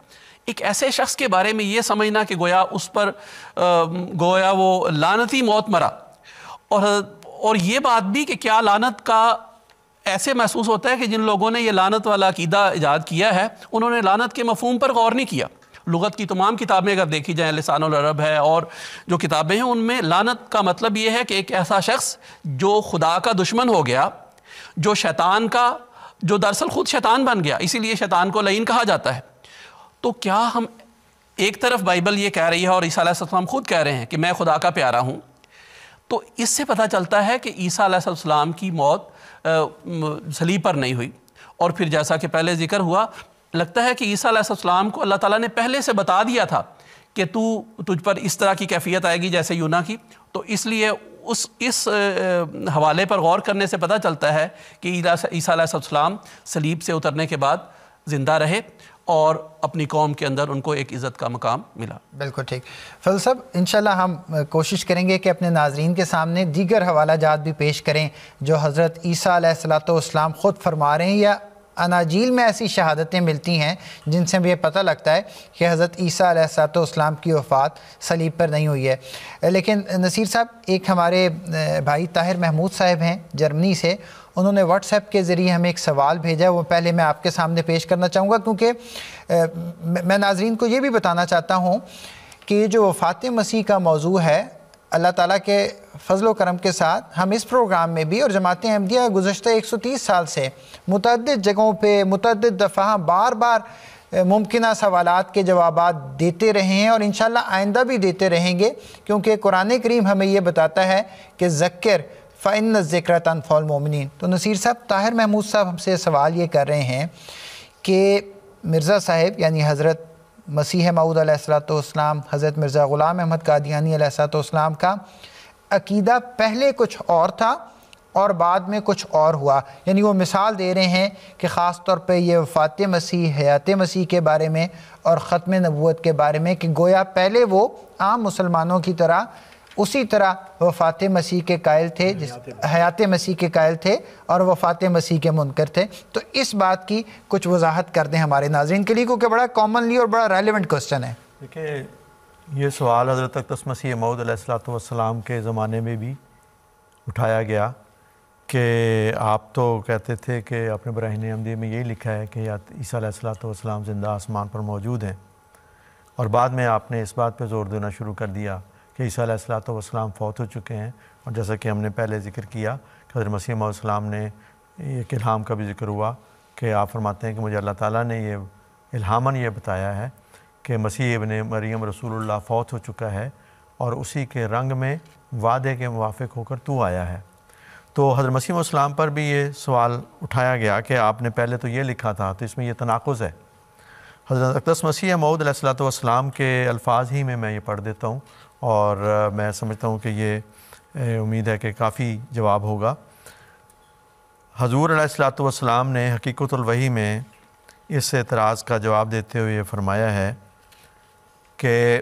ایک ایسے شخص کے بارے میں یہ سمجھنا کہ گویا اس پر گویا وہ لعنتی موت مرا، اور یہ بات بھی کہ کیا لعنت کا ایسے محسوس ہوتا ہے کہ جن لوگوں نے یہ لعنت والا عقیدہ ایجاد کیا ہے انہوں نے لعنت کے مفہوم پر غور نہیں کیا۔ لغت کی تمام کتابیں اگر دیکھی جائیں، لسان العرب ہے اور جو کتابیں ہیں، ان میں لعنت کا مطلب یہ ہے کہ ایک ایسا شخص جو خدا کا دشمن ہو گیا، جو شیطان کا، جو دراصل خود شیطان بن گیا، اسی لیے شیطان کو لعین کہا جاتا ہے۔ تو کیا ہم ایک طرف بائبل یہ کہہ رہی ہے اور عیسیٰ علیہ السلام خود کہہ رہے ہیں کہ میں خدا کا پیارا ہوں، تو اس سے پتہ چلتا ہے کہ عیسیٰ علیہ السلام کی موت صلیب پر نہیں ہوئی، اور پھر جیسا کہ پہلے ذکر ہوا لگتا ہے کہ عیسیٰ علیہ السلام کو اللہ تعالیٰ نے پہلے سے بتا دیا تھا کہ تجھ پر اس طرح کی کیفیت آئے گی جیسے یونا کی، تو اس لیے اس حوالے پر غور کرنے سے پتہ چلتا ہے کہ عیسیٰ علیہ السلام صلیب سے اترنے کے بعد زندہ رہے اور اپنی قوم کے اندر ان کو ایک عزت کا مقام ملا۔ بالکل ٹھیک فضل صاحب، انشاءاللہ ہم کوشش کریں گے کہ اپنے ناظرین کے سامنے دیگر حوالہ جات بھی پیش کریں جو حضرت عیسیٰ علیہ السلام خود فرما رہے ہیں، یا اناجیل میں ایسی شہادتیں ملتی ہیں جن سے بھی یہ پتہ لگتا ہے کہ حضرت عیسیٰ علیہ السلام کی وفات صلیب پر نہیں ہوئی ہے۔ لیکن نصیر صاحب، ایک ہمارے بھائی طاہر محمود صاحب ہیں جرمنی سے، انہوں نے واٹس ایپ کے ذریعے ہمیں ایک سوال بھیجا ہے، وہ پہلے میں آپ کے سامنے پیش کرنا چاہوں گا، کیونکہ میں ناظرین کو یہ بھی بتانا چاہتا ہوں کہ یہ جو وفات مسیح کا موضوع ہے اللہ تعالیٰ کے فضل و کرم کے ساتھ ہم اس پروگرام میں بھی اور جماعت احمدیہ گزشتہ 130 سال سے متعدد جگہوں پہ متعدد دفعہ بار بار ممکنہ سوالات کے جوابات دیتے رہے ہیں اور انشاءاللہ آئندہ بھی دیتے رہیں گے، کیونکہ قرآن کریم ہمیں یہ بتاتا ہے کہ ذکر فَإِنَّ الذِّكْرَ تَنفَعُ الْمُؤْمِنِينَ۔ تو نصیر صاحب، طاہر محمود صاحب ہم سے سوال یہ کر رہے ہیں کہ مرزا صاحب یعنی حضرت مسیح موعود علیہ السلام، حضرت مرزا غلام احمد قادیانی علیہ السلام کا عقیدہ پہلے کچھ اور تھا اور بعد میں کچھ اور ہوا، یعنی وہ مثال دے رہے ہیں کہ خاص طور پہ یہ وفات مسیح، حیات مسیح کے بارے میں اور ختم نبوت کے بارے میں، کہ گویا پہلے وہ عام مسلمانوں کی طرح اسی طرح وفات مسیح کے قائل تھے، حیات مسیح کے قائل تھے اور وفات مسیح کے منکر تھے۔ تو اس بات کی کچھ وضاحت کر دیں ہمارے ناظرین کے لیے، کیونکہ بڑا کامنلی اور بڑا ریلیونٹ کوسچن ہے۔ دیکھیں، یہ سوال حضرت اقدس مسیح موعود علیہ السلام کے زمانے میں بھی اٹھایا گیا کہ آپ تو کہتے تھے کہ اپنے براہین احمدیہ میں یہی لکھا ہے کہ عیسیٰ علیہ السلام زندہ آسمان پر موجود ہیں، اور بعد میں آپ نے اس بات پہ زور دینا شروع کر دیا کہ عیسیٰ علیہ السلام فوت ہو چکے ہیں، اور جیسا کہ ہم نے پہلے ذکر کیا کہ حضرت مسیح موعود السلام نے ایک الہام کا بھی ذکر ہوا کہ آپ فرماتے ہیں کہ مجھے اللہ تعالیٰ نے یہ الہاماً یہ بتایا ہے کہ مسیح ابن مریم رسول اللہ فوت ہو چکا ہے اور اسی کے رنگ میں وعدے کے موافق ہو کر تو آیا ہے۔ تو حضرت مسیح موعود السلام پر بھی یہ سوال اٹھایا گیا کہ آپ نے پہلے تو یہ لکھا تھا، تو اس میں یہ تناقض ہے۔ حضرت اقدس مسیح موعود علیہ السلام کے الفاظ ہی میں یہ پڑھ دیتا ہوں، اور میں سمجھتا ہوں کہ یہ امید ہے کہ کافی جواب ہوگا۔ حضور علیہ السلام نے حقیقت الوحی میں اس اعتراض کا جواب دیتے ہوئے یہ فرمایا ہے کہ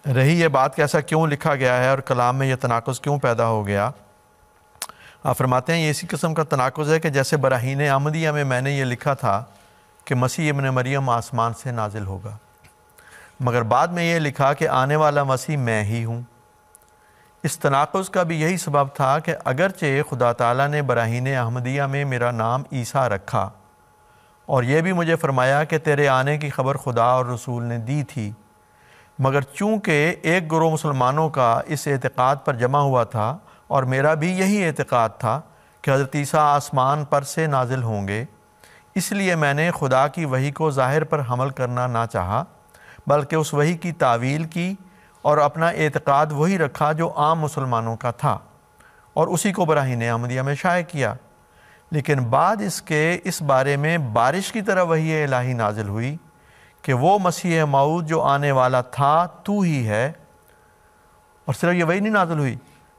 رہی یہ بات کہ ایسا کیوں لکھا گیا ہے اور کلام میں یہ تناقض کیوں پیدا ہو گیا، آپ فرماتے ہیں یہ اسی قسم کا تناقض ہے کہ جیسے براہین احمدیہ میں نے یہ لکھا تھا کہ مسیح ابن مریم آسمان سے نازل ہوگا، مگر بعد میں یہ لکھا کہ آنے والا مسیح میں ہی ہوں۔ اس تناقض کا بھی یہی سبب تھا کہ اگرچہ خدا تعالیٰ نے براہین احمدیہ میں میرا نام عیسیٰ رکھا اور یہ بھی مجھے فرمایا کہ تیرے آنے کی خبر خدا اور رسول نے دی تھی، مگر چونکہ ایک گروہ مسلمانوں کا اس اعتقاد پر جمع ہوا تھا اور میرا بھی یہی اعتقاد تھا کہ حضرت عیسیٰ آسمان پر سے نازل ہوں گے، اس لیے میں نے خدا کی وحی کو ظاہر پر حمل کرنا نہ چاہا، بلکہ اس وحی کی تعویل کی اور اپنا اعتقاد وہی رکھا جو عام مسلمانوں کا تھا اور اسی کو براہین احمدیہ میں شائع کیا۔ لیکن بعد اس کے اس بارے میں بارش کی طرح وحی الہی نازل ہوئی کہ وہ مسیح موعود جو آنے والا تھا تو ہی ہے، اور صرف یہ وحی نہیں نازل ہوئی،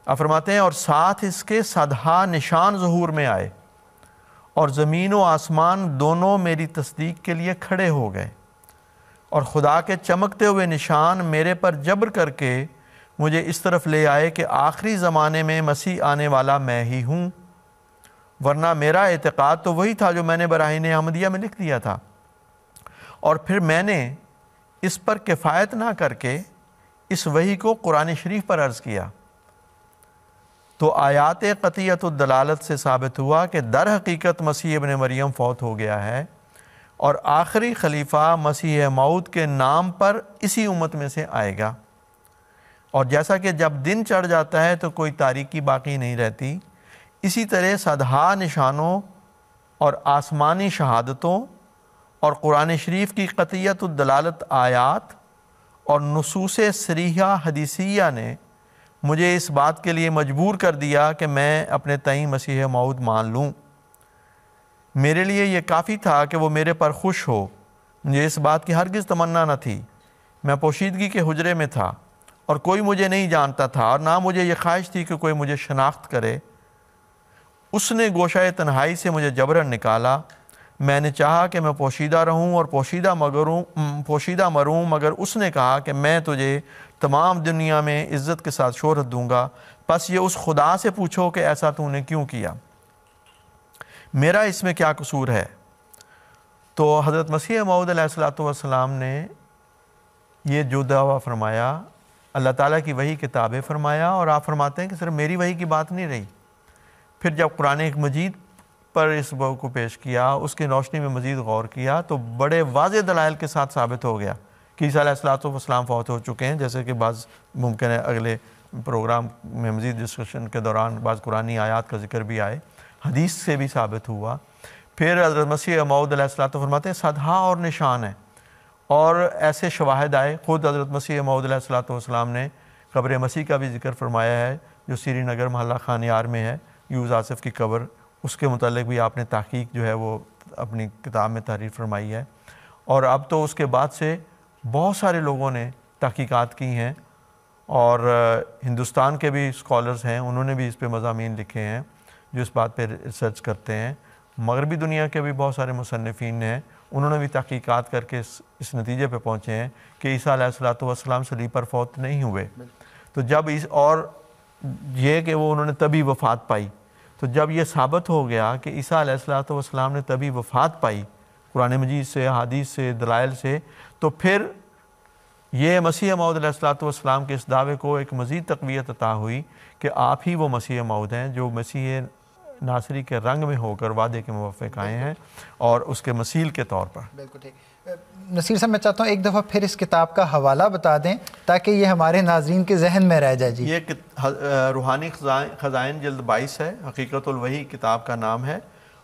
آپ فرماتے ہیں اور ساتھ اس کے صدہا نشان ظہور میں آئے اور زمین و آسمان دونوں میری تصدیق کے لیے کھڑے ہو گئے، اور خدا کے چمکتے ہوئے نشان میرے پر جبر کر کے مجھے اس طرف لے آئے کہ آخری زمانے میں مسیح آنے والا میں ہی ہوں، ورنہ میرا اعتقاد تو وہی تھا جو میں نے براہین احمدیہ میں لکھ دیا تھا۔ اور پھر میں نے اس پر کفایت نہ کر کے اس وحی کو قرآن شریف پر عرض کیا، تو آیات قطعیت الدلالت سے ثابت ہوا کہ در حقیقت مسیح ابن مریم فوت ہو گیا ہے اور آخری خلیفہ مسیح موعود کے نام پر اسی امت میں سے آئے گا، اور جیسا کہ جب دن چڑھ جاتا ہے تو کوئی تاریکی باقی نہیں رہتی، اسی طرح صدہا نشانوں اور آسمانی شہادتوں اور قرآن شریف کی قطعیت الدلالت آیات اور نصوص صریحہ حدیثیہ نے مجھے اس بات کے لیے مجبور کر دیا کہ میں اپنے تئیں مسیح موعود مان لوں۔ میرے لیے یہ کافی تھا کہ وہ میرے پر خوش ہو، مجھے اس بات کی ہرگز تمنا نہ تھی، میں پوشیدگی کے حجرے میں تھا اور کوئی مجھے نہیں جانتا تھا اور نہ مجھے یہ خواہش تھی کہ کوئی مجھے شناخت کرے۔ اس نے گوشہ تنہائی سے مجھے جبراً نکالا، میں نے چاہا کہ میں پوشیدہ رہوں اور پوشیدہ مروں، مگر اس نے کہا کہ میں تجھے تمام دنیا میں عزت کے ساتھ شہرت دوں گا، پس یہ اس خدا سے پوچھو کہ ایسا تو نے کیوں کیا، میرا اس میں کیا قصور ہے۔ تو حضرت مسیح موعود علیہ السلام نے یہ جو دعویٰ فرمایا اللہ تعالیٰ کی وحی کتابیں فرمایا، اور آپ فرماتے ہیں کہ صرف میری وحی کی بات نہیں رہی، پھر جب قرآن مجید پر اس بات کو پیش کیا، اس کی روشنی میں مزید غور کیا، تو بڑے واضح دلائل کے ساتھ ثابت ہو گیا کہ عیسیٰ علیہ السلام فوت ہو چکے ہیں، جیسے کہ بعض ممکن ہے اگلے پروگرام میں مزید ڈسکشن کے دوران بعض قرآنی آیات کا ذکر بھی آئے، حدیث سے بھی ثابت ہوا۔ پھر حضرت مسیح موعود علیہ السلام فرماتے ہیں صدہا اور نشان ہے، اور ایسے شواہد آئے۔ خود حضرت مسیح موعود علیہ السلام نے قبر مسیح کا بھی ذکر فرمایا ہے، جو سری نگر محلہ خانیار میں ہے، یوز آصف کی قبر، اس کے متعلق بھی آپ نے تحقیق جو ہے وہ اپنی کتاب میں تحریر فرمائی ہے۔ اور اب تو اس کے بعد سے بہت سارے لوگوں نے تحقیقات کی ہیں، اور ہندوستان کے بھی اسکالرز ہیں، انہوں نے بھی اس پہ مضامین لکھے ہیں جو اس بات پہ ریسرچ کرتے ہیں۔ مغربی دنیا کے بھی بہت سارے مصنفین ہیں، انہوں نے بھی تحقیقات کر کے اس نتیجے پہ پہنچے ہیں کہ عیسیٰ علیہ السلام صلیب پر فوت نہیں ہوئے۔ تو جب اور یہ کہ وہ انہوں نے تبھی وفات پائی، تو جب یہ ثابت ہو گیا کہ عیسیٰ علیہ السلام نے تبھی وفات پائی قرآن مجید سے، حدیث سے، دلائل سے، تو پھر یہ مسیح موعود علیہ السلام کے اس دعوے کو ایک مزید تقویت عطا ہوئی کہ آپ ہی وہ مسیح موعود ہیں جو مسیح ناصری کے رنگ میں ہو کر وعدے کے موافق آئے ہیں اور اس کے مثیل کے طور پر۔ بالکل ٹھیک۔ نصیر صاحب میں چاہتا ہوں ایک دفعہ پھر اس کتاب کا حوالہ بتا دیں تاکہ یہ ہمارے ناظرین کے ذہن میں رہ جائے۔ جی، یہ روحانی خزائن جلد 22 ہے، حقیقت الوحی کتاب کا نام ہے،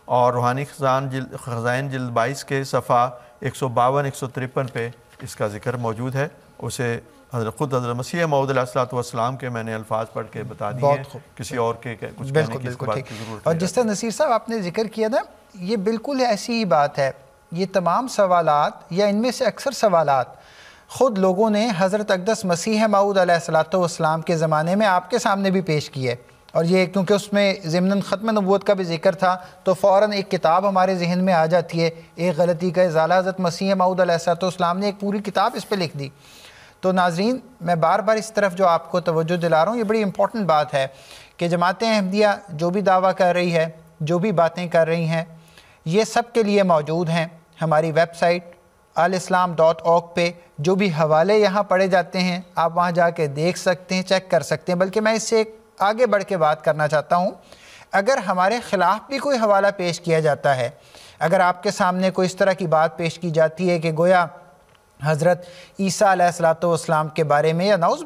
اور روحانی خزائن جلد 22 کے صفحہ 152 153 پہ اس کا ذکر موجود ہے۔ اسے خود حضرت مسیح موعود علیہ السلام کے میں نے الفاظ پڑھ کے بتا دیے ہیں، کسی اور کے کچھ کہنے کی اس بات کی ضرورت نہیں۔ اور جس طرح نصیر صاحب آپ نے ذکر کیا نا، یہ بالکل ایسی ہی بات ہے۔ یہ تمام سوالات یا ان میں سے اکثر سوالات خود لوگوں نے حضرت اقدس مسیح موعود علیہ السلام کے زمانے میں آپ کے سامنے بھی پیش کیے، اور یہ کیونکہ اس میں ضمن ختم نبوت کا بھی ذکر تھا تو فوراً ایک کتاب ہمارے ذہن میں آ جاتی ہے، ایک غلطی کا ازالہ۔ حضرت مسیح موعود علیہ السلام نے ایک پوری کتاب اس پہ لکھ دی۔ تو ناظرین، میں بار بار اس طرف جو آپ کو توجہ دلا رہا ہوں، یہ بڑی امپورٹنٹ بات ہے کہ جماعت احمدیہ جو بھی دعویٰ کر رہی ہے، جو بھی باتیں کر رہی ہیں، یہ سب کے لیے موجود ہیں ہماری ویب سائٹ alislam.org پہ۔ جو بھی حوالے یہاں پڑھے جاتے ہیں آپ وہاں جا کے دیکھ سکتے ہیں، چیک کر سکتے ہیں۔ بلکہ میں اس سے ایک آگے بڑھ کے بات کرنا چاہتا ہوں، اگر ہمارے خلاف بھی کوئی حوالہ پیش کیا جاتا ہے، اگر آپ کے سامنے کوئی اس طرح کی بات پیش کی جاتی ہے کہ گویا حضرت عیسیٰ علیہ السلام کے بارے میں، یا نعوذ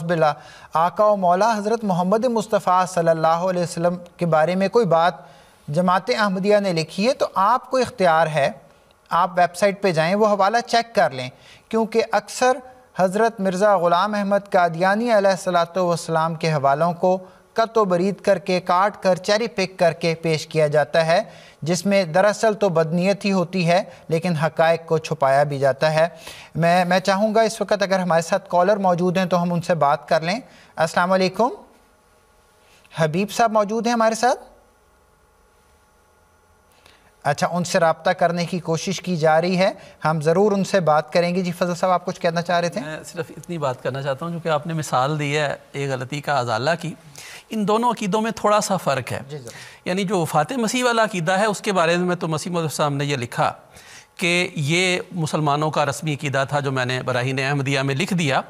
باللہ آقا و مولا حضرت محمد مصطفیٰ صلی اللہ علیہ وسلم کے بارے میں کوئی بات جماعت احمدیہ نے لکھی ہے، تو آپ کو اختیار ہے، آپ ویب سائٹ پہ جائیں، وہ حوالہ چیک کر لیں، کیونکہ اکثر حضرت مرزا غلام احمد قادیانی علیہ السلام کے حوالوں کو قط و برید کر کے، کاٹ کر، چیری پک کر کے پیش کیا جاتا ہے، جس میں دراصل تو بدنیت ہی ہوتی ہے لیکن حقائق کو چھپایا بھی جاتا ہے۔ میں چاہوں گا اس وقت اگر ہمارے ساتھ کالر موجود ہیں تو ہم ان سے بات کر لیں۔ السلام علیکم، حبیب صاحب موجود ہیں ہمارے ساتھ؟ اچھا، ان سے رابطہ کرنے کی کوشش کی جا رہی ہے، ہم ضرور ان سے بات کریں گے۔ جی فضل صاحب، آپ کچھ کہنا چاہ رہے تھے؟ میں صرف اتنی بات کرنا چاہتا ہوں جو کہ آپ نے مثال دی ہے ایک غلطی کا ازالہ کی، ان دونوں عقیدوں میں تھوڑا سا فرق ہے۔ یعنی جو وفات مسیح والا عقیدہ ہے اس کے بارے میں تو مسیح موعود صاحب نے یہ لکھا کہ یہ مسلمانوں کا رسمی عقیدہ تھا جو میں نے براہین احمدیہ میں لکھ دیا،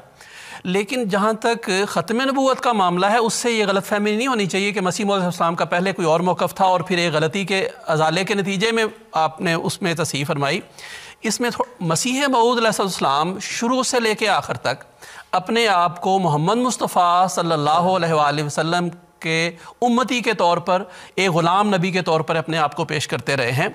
لیکن جہاں تک ختم نبوت کا معاملہ ہے اس سے یہ غلط فہمی نہیں ہونی چاہیے کہ مسیح موعود السلام کا پہلے کوئی اور موقف تھا اور پھر ایک غلطی کے ازالے کے نتیجے میں آپ نے اس میں تصحیح فرمائی۔ اس میں مسیح موعود علیہ السلام شروع سے لے کے آخر تک اپنے آپ کو محمد مصطفیٰ صلی اللہ علیہ وآلہ وسلم کے امتی کے طور پر، ایک غلام نبی کے طور پر اپنے آپ کو پیش کرتے رہے ہیں۔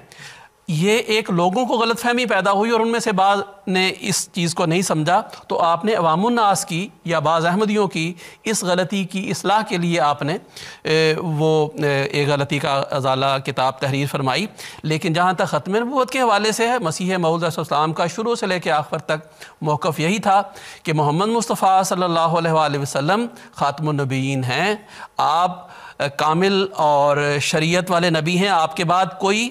یہ ایک لوگوں کو غلط فہمی پیدا ہوئی اور ان میں سے بعض نے اس چیز کو نہیں سمجھا، تو آپ نے عوام الناس کی یا بعض احمدیوں کی اس غلطی کی اصلاح کے لیے آپ نے وہ ایک غلطی کا ازالہ کتاب تحریر فرمائی۔ لیکن جہاں تک ختم نبوت کے حوالے سے ہے، مسیح موعود علیہ السلام کا شروع سے لے کے آخر تک موقف یہی تھا کہ محمد مصطفیٰ صلی اللہ علیہ وآلہ وسلم خاتم النبیین ہیں، آپ کامل اور شریعت والے نبی ہیں، آپ کے بعد کوئی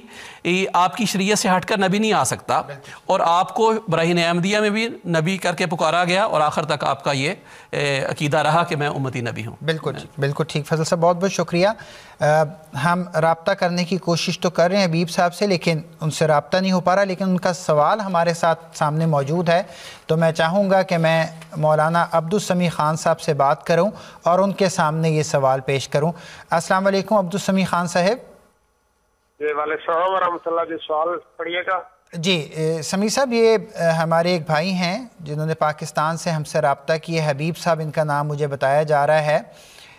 آپ کی شریعت سے ہٹ کر نبی نہیں آ سکتا، اور آپ کو براہین احمدیہ میں بھی نبی کر کے پکارا گیا اور آخر تک آپ کا یہ عقیدہ رہا کہ میں امتی نبی ہوں۔ بالکل ٹھیک فضل صاحب، بہت بہت شکریہ۔ ہم رابطہ کرنے کی کوشش تو کر رہے ہیں حبیب صاحب سے، لیکن ان سے رابطہ نہیں ہو پا رہا، لیکن ان کا سوال ہمارے ساتھ سامنے موجود ہے، تو میں چاہوں گا کہ میں مولانا عبدالسمیع خان صاحب سے بات کروں اور ان کے سامنے یہ سوال پیش کروں۔ السلام علیکم عبدالسمیع خان صاحب۔ جی وعلیکم السلام ورحمۃ اللہ۔ جی سوال پڑھیے گا۔ جی سمیع صاحب، یہ ہمارے ایک بھائی ہیں جنہوں نے پاکستان سے ہم سے رابطہ کیا، حبیب صاحب ان کا نام مجھے بتایا جا رہا ہے.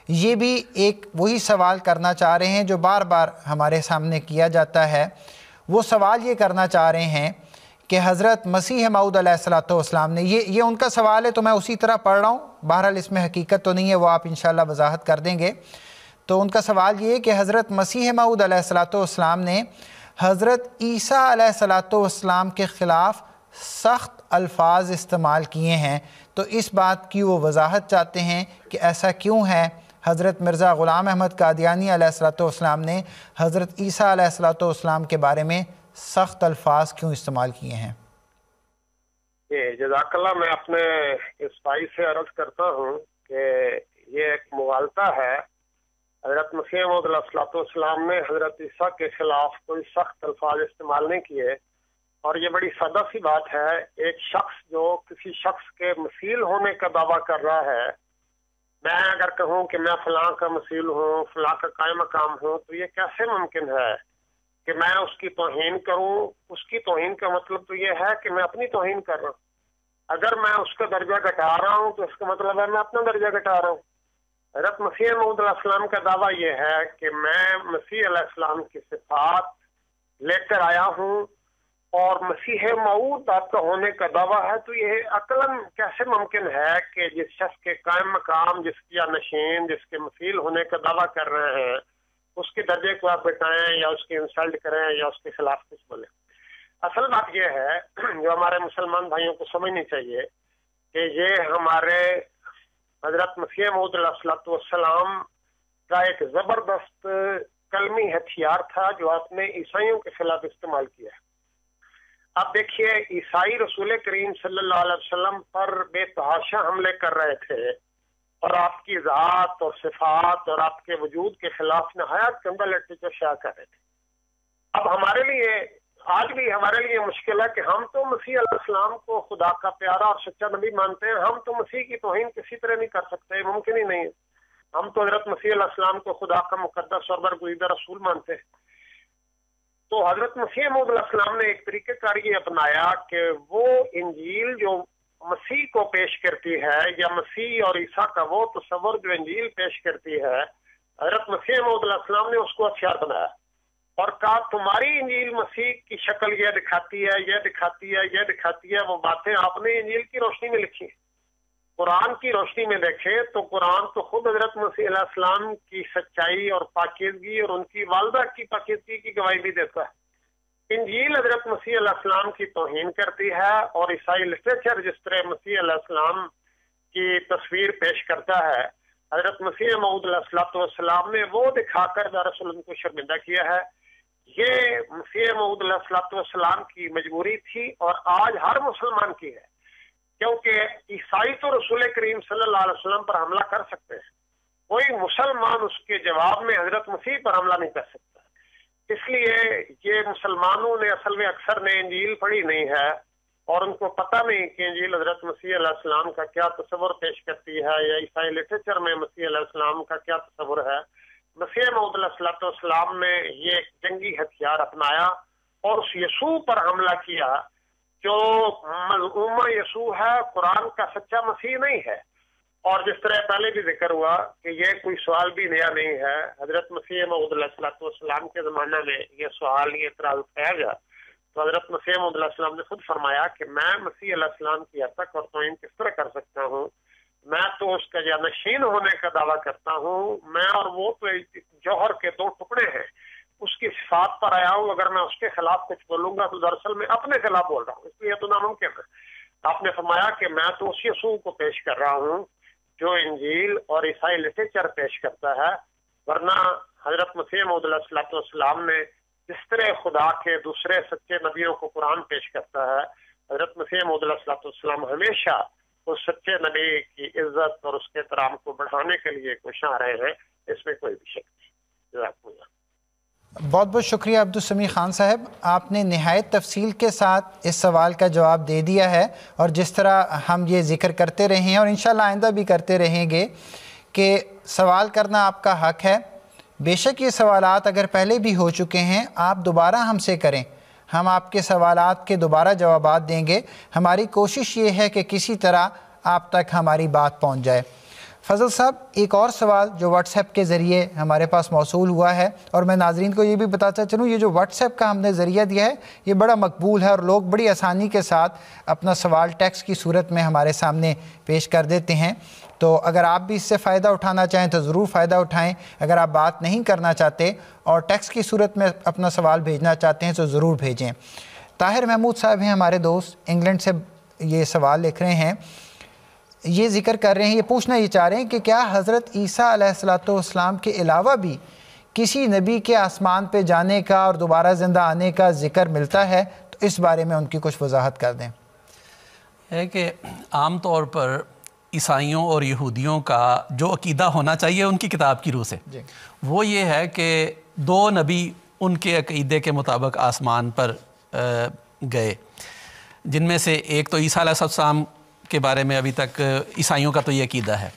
یہ بھی ایک وہی سوال کرنا چاہ رہے ہیں جو بار بار ہمارے سامنے کیا جاتا ہے. وہ سوال یہ کرنا چاہ رہے ہیں کہ حضرت مسیح موعود علیہ الصلوۃ والسلام نے، یہ ان کا سوال ہے تو میں اسی طرح پڑھ رہا ہوں، بہرحال اس میں حقیقت تو نہیں ہے، وہ آپ انشاءاللہ وضاحت کر دیں گے. تو ان کا سوال یہ ہے کہ حضرت مسیح موعود علیہ الصلوۃ والسلام نے حضرت عیسیٰ علیہ الصلوۃ والسلام کے خلاف سخت الفاظ استعمال کیے ہیں، تو اس بات کی وہ وضاحت چاہتے ہیں کہ ایسا کیوں ہے؟ حضرت مرزا غلام احمد قادیانی علیہ الصلوۃ والسلام نے حضرت عیسیٰ علیہ الصلوۃ والسلام کے بارے میں سخت الفاظ کیوں استعمال کیے ہیں؟ جزاک اللہ. میں اپنے اس بھائی سے عرض کرتا ہوں کہ یہ ایک مغالطہ ہے. حضرت مسیح موعود علیہ الصلوۃ والسلام نے حضرت عیسیٰ کے خلاف کوئی سخت الفاظ استعمال نہیں کیے، اور یہ بڑی سادہ سی بات ہے. ایک شخص جو کسی شخص کے مثیل ہونے کا دعویٰ کر رہا ہے، میں اگر کہوں کہ میں فلاں کا مثیل ہوں، فلاں کا قائم مقام ہوں، تو یہ کیسے ممکن ہے کہ میں اس کی توہین کروں؟ اس کی توہین کا مطلب تو یہ ہے کہ میں اپنی توہین کر رہا ہوں. اگر میں اس کا درجہ گھٹا رہا ہوں تو اس کا مطلب ہے میں اپنا درجہ گھٹا رہا ہوں. حضرت مسیح موعود علیہ السلام کا دعویٰ یہ ہے کہ میں مسیح علیہ السلام کی صفات لے کر آیا ہوں، اور مسیح موعود آپ کا ہونے کا دعویٰ ہے. تو یہ عقلاً کیسے ممکن ہے کہ جس شخص کے قائم مقام، جس کی نشین، جس کے مثیل ہونے کا دعویٰ کر رہے ہیں، اس کے درجے کو آپ بتائیں یا اس کی انسلٹ کریں یا اس کے خلاف کچھ بولیں؟ اصل بات یہ ہے جو ہمارے مسلمان بھائیوں کو سمجھنی چاہیے کہ یہ ہمارے حضرت مسیح موعود علیہ الصلوۃ والسلام کا ایک زبردست کلمی ہتھیار تھا جو آپ نے عیسائیوں کے خلاف استعمال کیا ہے. اب دیکھیے، عیسائی رسول کریم صلی اللہ علیہ وسلم پر بے تحاشا حملے کر رہے تھے، اور آپ کی ذات اور صفات اور آپ کے وجود کے خلاف نہایت گندا لٹریچر شائع کر رہے تھے. اب ہمارے لیے آج بھی ہمارے لیے مشکل ہے کہ ہم تو مسیح علیہ السلام کو خدا کا پیارا اور سچا نبی مانتے ہیں، ہم تو مسیح کی توہین کسی طرح نہیں کر سکتے، ممکن ہی نہیں ہے. ہم تو حضرت مسیح علیہ السلام کو خدا کا مقدس اور برگزیدہ رسول مانتے ہیں. تو حضرت مسیح موعود علیہ السلام نے ایک طریقہ کار یہ اپنایا کہ وہ انجیل جو مسیح کو پیش کرتی ہے، یا مسیح اور عیسیٰ کا وہ تصور جو انجیل پیش کرتی ہے، حضرت مسیح موعود علیہ السلام نے اس کو ہتھیار بنایا اور کہا تمہاری انجیل مسیح کی شکل یہ دکھاتی ہے، یہ دکھاتی ہے، یہ دکھاتی ہے. وہ باتیں آپ نے انجیل کی روشنی میں لکھی ہیں. قرآن کی روشنی میں دیکھیں تو قرآن تو خود حضرت مسیح علیہ السلام کی سچائی اور پاکیزگی اور ان کی والدہ کی پاکیزگی کی گواہی بھی دیتا ہے. انجیل حضرت مسیح علیہ السلام کی توہین کرتی ہے، اور عیسائی لٹریچر جس طرح مسیح علیہ السلام کی تصویر پیش کرتا ہے، حضرت مسیح موعود علیہ السلام نے وہ دکھا کر دراصل ان کو شرمندہ کیا ہے. یہ مسیح موعود علیہ السلام کی مجبوری تھی، اور آج ہر مسلمان کی ہے، کیونکہ عیسائی تو رسول کریم صلی اللہ علیہ وسلم پر حملہ کر سکتے ہیں، کوئی مسلمان اس کے جواب میں حضرت مسیح پر حملہ نہیں کر سکتا. اس لیے یہ مسلمانوں نے اصل میں اکثر نے انجیل پڑھی نہیں ہے، اور ان کو پتہ نہیں کہ انجیل حضرت مسیح علیہ السلام کا کیا تصور پیش کرتی ہے، یا عیسائی لٹریچر میں مسیح علیہ السلام کا کیا تصور ہے. مسیح موعود علیہ السلام نے یہ جنگی ہتھیار اپنایا اور اس یسوع پر حملہ کیا جو مظلوم یسوع ہے، قرآن کا سچا مسیح نہیں ہے. اور جس طرح پہلے بھی ذکر ہوا کہ یہ کوئی سوال بھی نیا نہیں ہے. حضرت مسیح موعود علیہ السلام کے زمانہ میں یہ سوال، یہ اعتراض اٹھایا گیا تو حضرت مسیح موعود علیہ السلام نے خود فرمایا کہ میں مسیح علیہ السلام کی حد تک اور توہین کس طرح کر سکتا ہوں؟ میں تو اس کا جانشین ہونے کا دعویٰ کرتا ہوں، میں اور وہ تو جوہر کے دو ٹکڑے ہیں، اس کی صفات پر آیا ہوں. اگر میں اس کے خلاف کچھ بولوں گا تو دراصل میں اپنے خلاف بول رہا ہوں، اس لیے تو ناممکن ہے. آپ نے فرمایا کہ میں تو اس یسوع کو پیش کر رہا ہوں جو انجیل اور عیسائی لٹریچر پیش کرتا ہے، ورنہ حضرت مسیح موعود علیہ السلام نے جس طرح خدا کے دوسرے سچے نبیوں کو قرآن پیش کرتا ہے، حضرت مسیح موعود علیہ السلام ہمیشہ اس سچے نبی کی عزت اور اس کے احترام کو بڑھانے کے لیے کوشاں رہے ہیں، اس میں کوئی بھی شک نہیں. جزاکم اللہ. بہت بہت شکریہ عبدالسمیع خان صاحب، آپ نے نہایت تفصیل کے ساتھ اس سوال کا جواب دے دیا ہے، اور جس طرح ہم یہ ذکر کرتے رہے ہیں اور انشاءاللہ آئندہ بھی کرتے رہیں گے کہ سوال کرنا آپ کا حق ہے. بے شک یہ سوالات اگر پہلے بھی ہو چکے ہیں، آپ دوبارہ ہم سے کریں. ہم آپ کے سوالات کے دوبارہ جوابات دیں گے. ہماری کوشش یہ ہے کہ کسی طرح آپ تک ہماری بات پہنچ جائے. فضل صاحب، ایک اور سوال جو واٹس ایپ کے ذریعے ہمارے پاس موصول ہوا ہے، اور میں ناظرین کو یہ بھی بتاتا چلوں، یہ جو واٹس ایپ کا ہم نے ذریعہ دیا ہے یہ بڑا مقبول ہے، اور لوگ بڑی آسانی کے ساتھ اپنا سوال ٹیکسٹ کی صورت میں ہمارے سامنے پیش کر دیتے ہیں. تو اگر آپ بھی اس سے فائدہ اٹھانا چاہیں تو ضرور فائدہ اٹھائیں. اگر آپ بات نہیں کرنا چاہتے اور ٹیکسٹ کی صورت میں اپنا سوال بھیجنا چاہتے ہیں تو ضرور بھیجیں. طاہر محمود صاحب ہیں ہمارے دوست، انگلینڈ سے یہ سوال لکھ رہے ہیں، یہ ذکر کر رہے ہیں، یہ پوچھنا یہ چاہ رہے ہیں کہ کیا حضرت عیسیٰ علیہ السلام کے علاوہ بھی کسی نبی کے آسمان پہ جانے کا اور دوبارہ زندہ آنے کا ذکر ملتا ہے؟ تو اس بارے میں ان کی کچھ وضاحت کر دیں. ہے کہ عام طور پر عیسائیوں اور یہودیوں کا جو عقیدہ ہونا چاہیے ان کی کتاب کی روح سے، وہ یہ ہے کہ 2 نبی ان کے عقیدے کے مطابق آسمان پر گئے، جن میں سے ایک تو عیسیٰ علیہ السلام کے بارے میں ابھی تک عیسائیوں کا تو یہ عقیدہ ہے،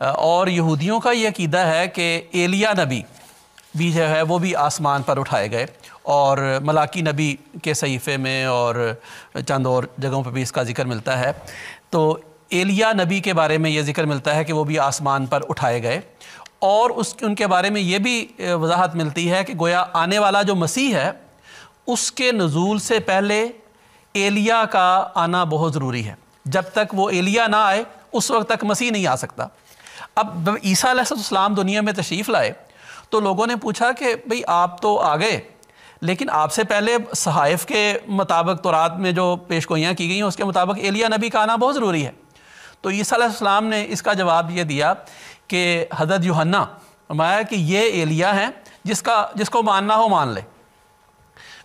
اور یہودیوں کا یہ عقیدہ ہے کہ ایلیا نبی بھی جو ہے وہ بھی آسمان پر اٹھائے گئے، اور ملاکی نبی کے صحیفے میں اور چند اور جگہوں پہ بھی اس کا ذکر ملتا ہے. تو ایلیا نبی کے بارے میں یہ ذکر ملتا ہے کہ وہ بھی آسمان پر اٹھائے گئے، اور ان کے بارے میں یہ بھی وضاحت ملتی ہے کہ گویا آنے والا جو مسیح ہے اس کے نزول سے پہلے ایلیا کا آنا بہت ضروری ہے. جب تک وہ ایلیا نہ آئے اس وقت تک مسیح نہیں آ سکتا. اب جب عیسیٰ علیہ السلام دنیا میں تشریف لائے تو لوگوں نے پوچھا کہ بھئی آپ تو آ گئے، لیکن آپ سے پہلے صحائف کے مطابق تورات میں جو پیش گوئیاں کی گئی ہیں اس کے مطابق ایلیا نبی کا آنا بہت ضروری ہے. تو عیسیٰ علیہ السلام نے اس کا جواب یہ دیا کہ حضرت یوحنا فرمایا کہ یہ ایلیا ہیں، جس کو ماننا ہو مان لے.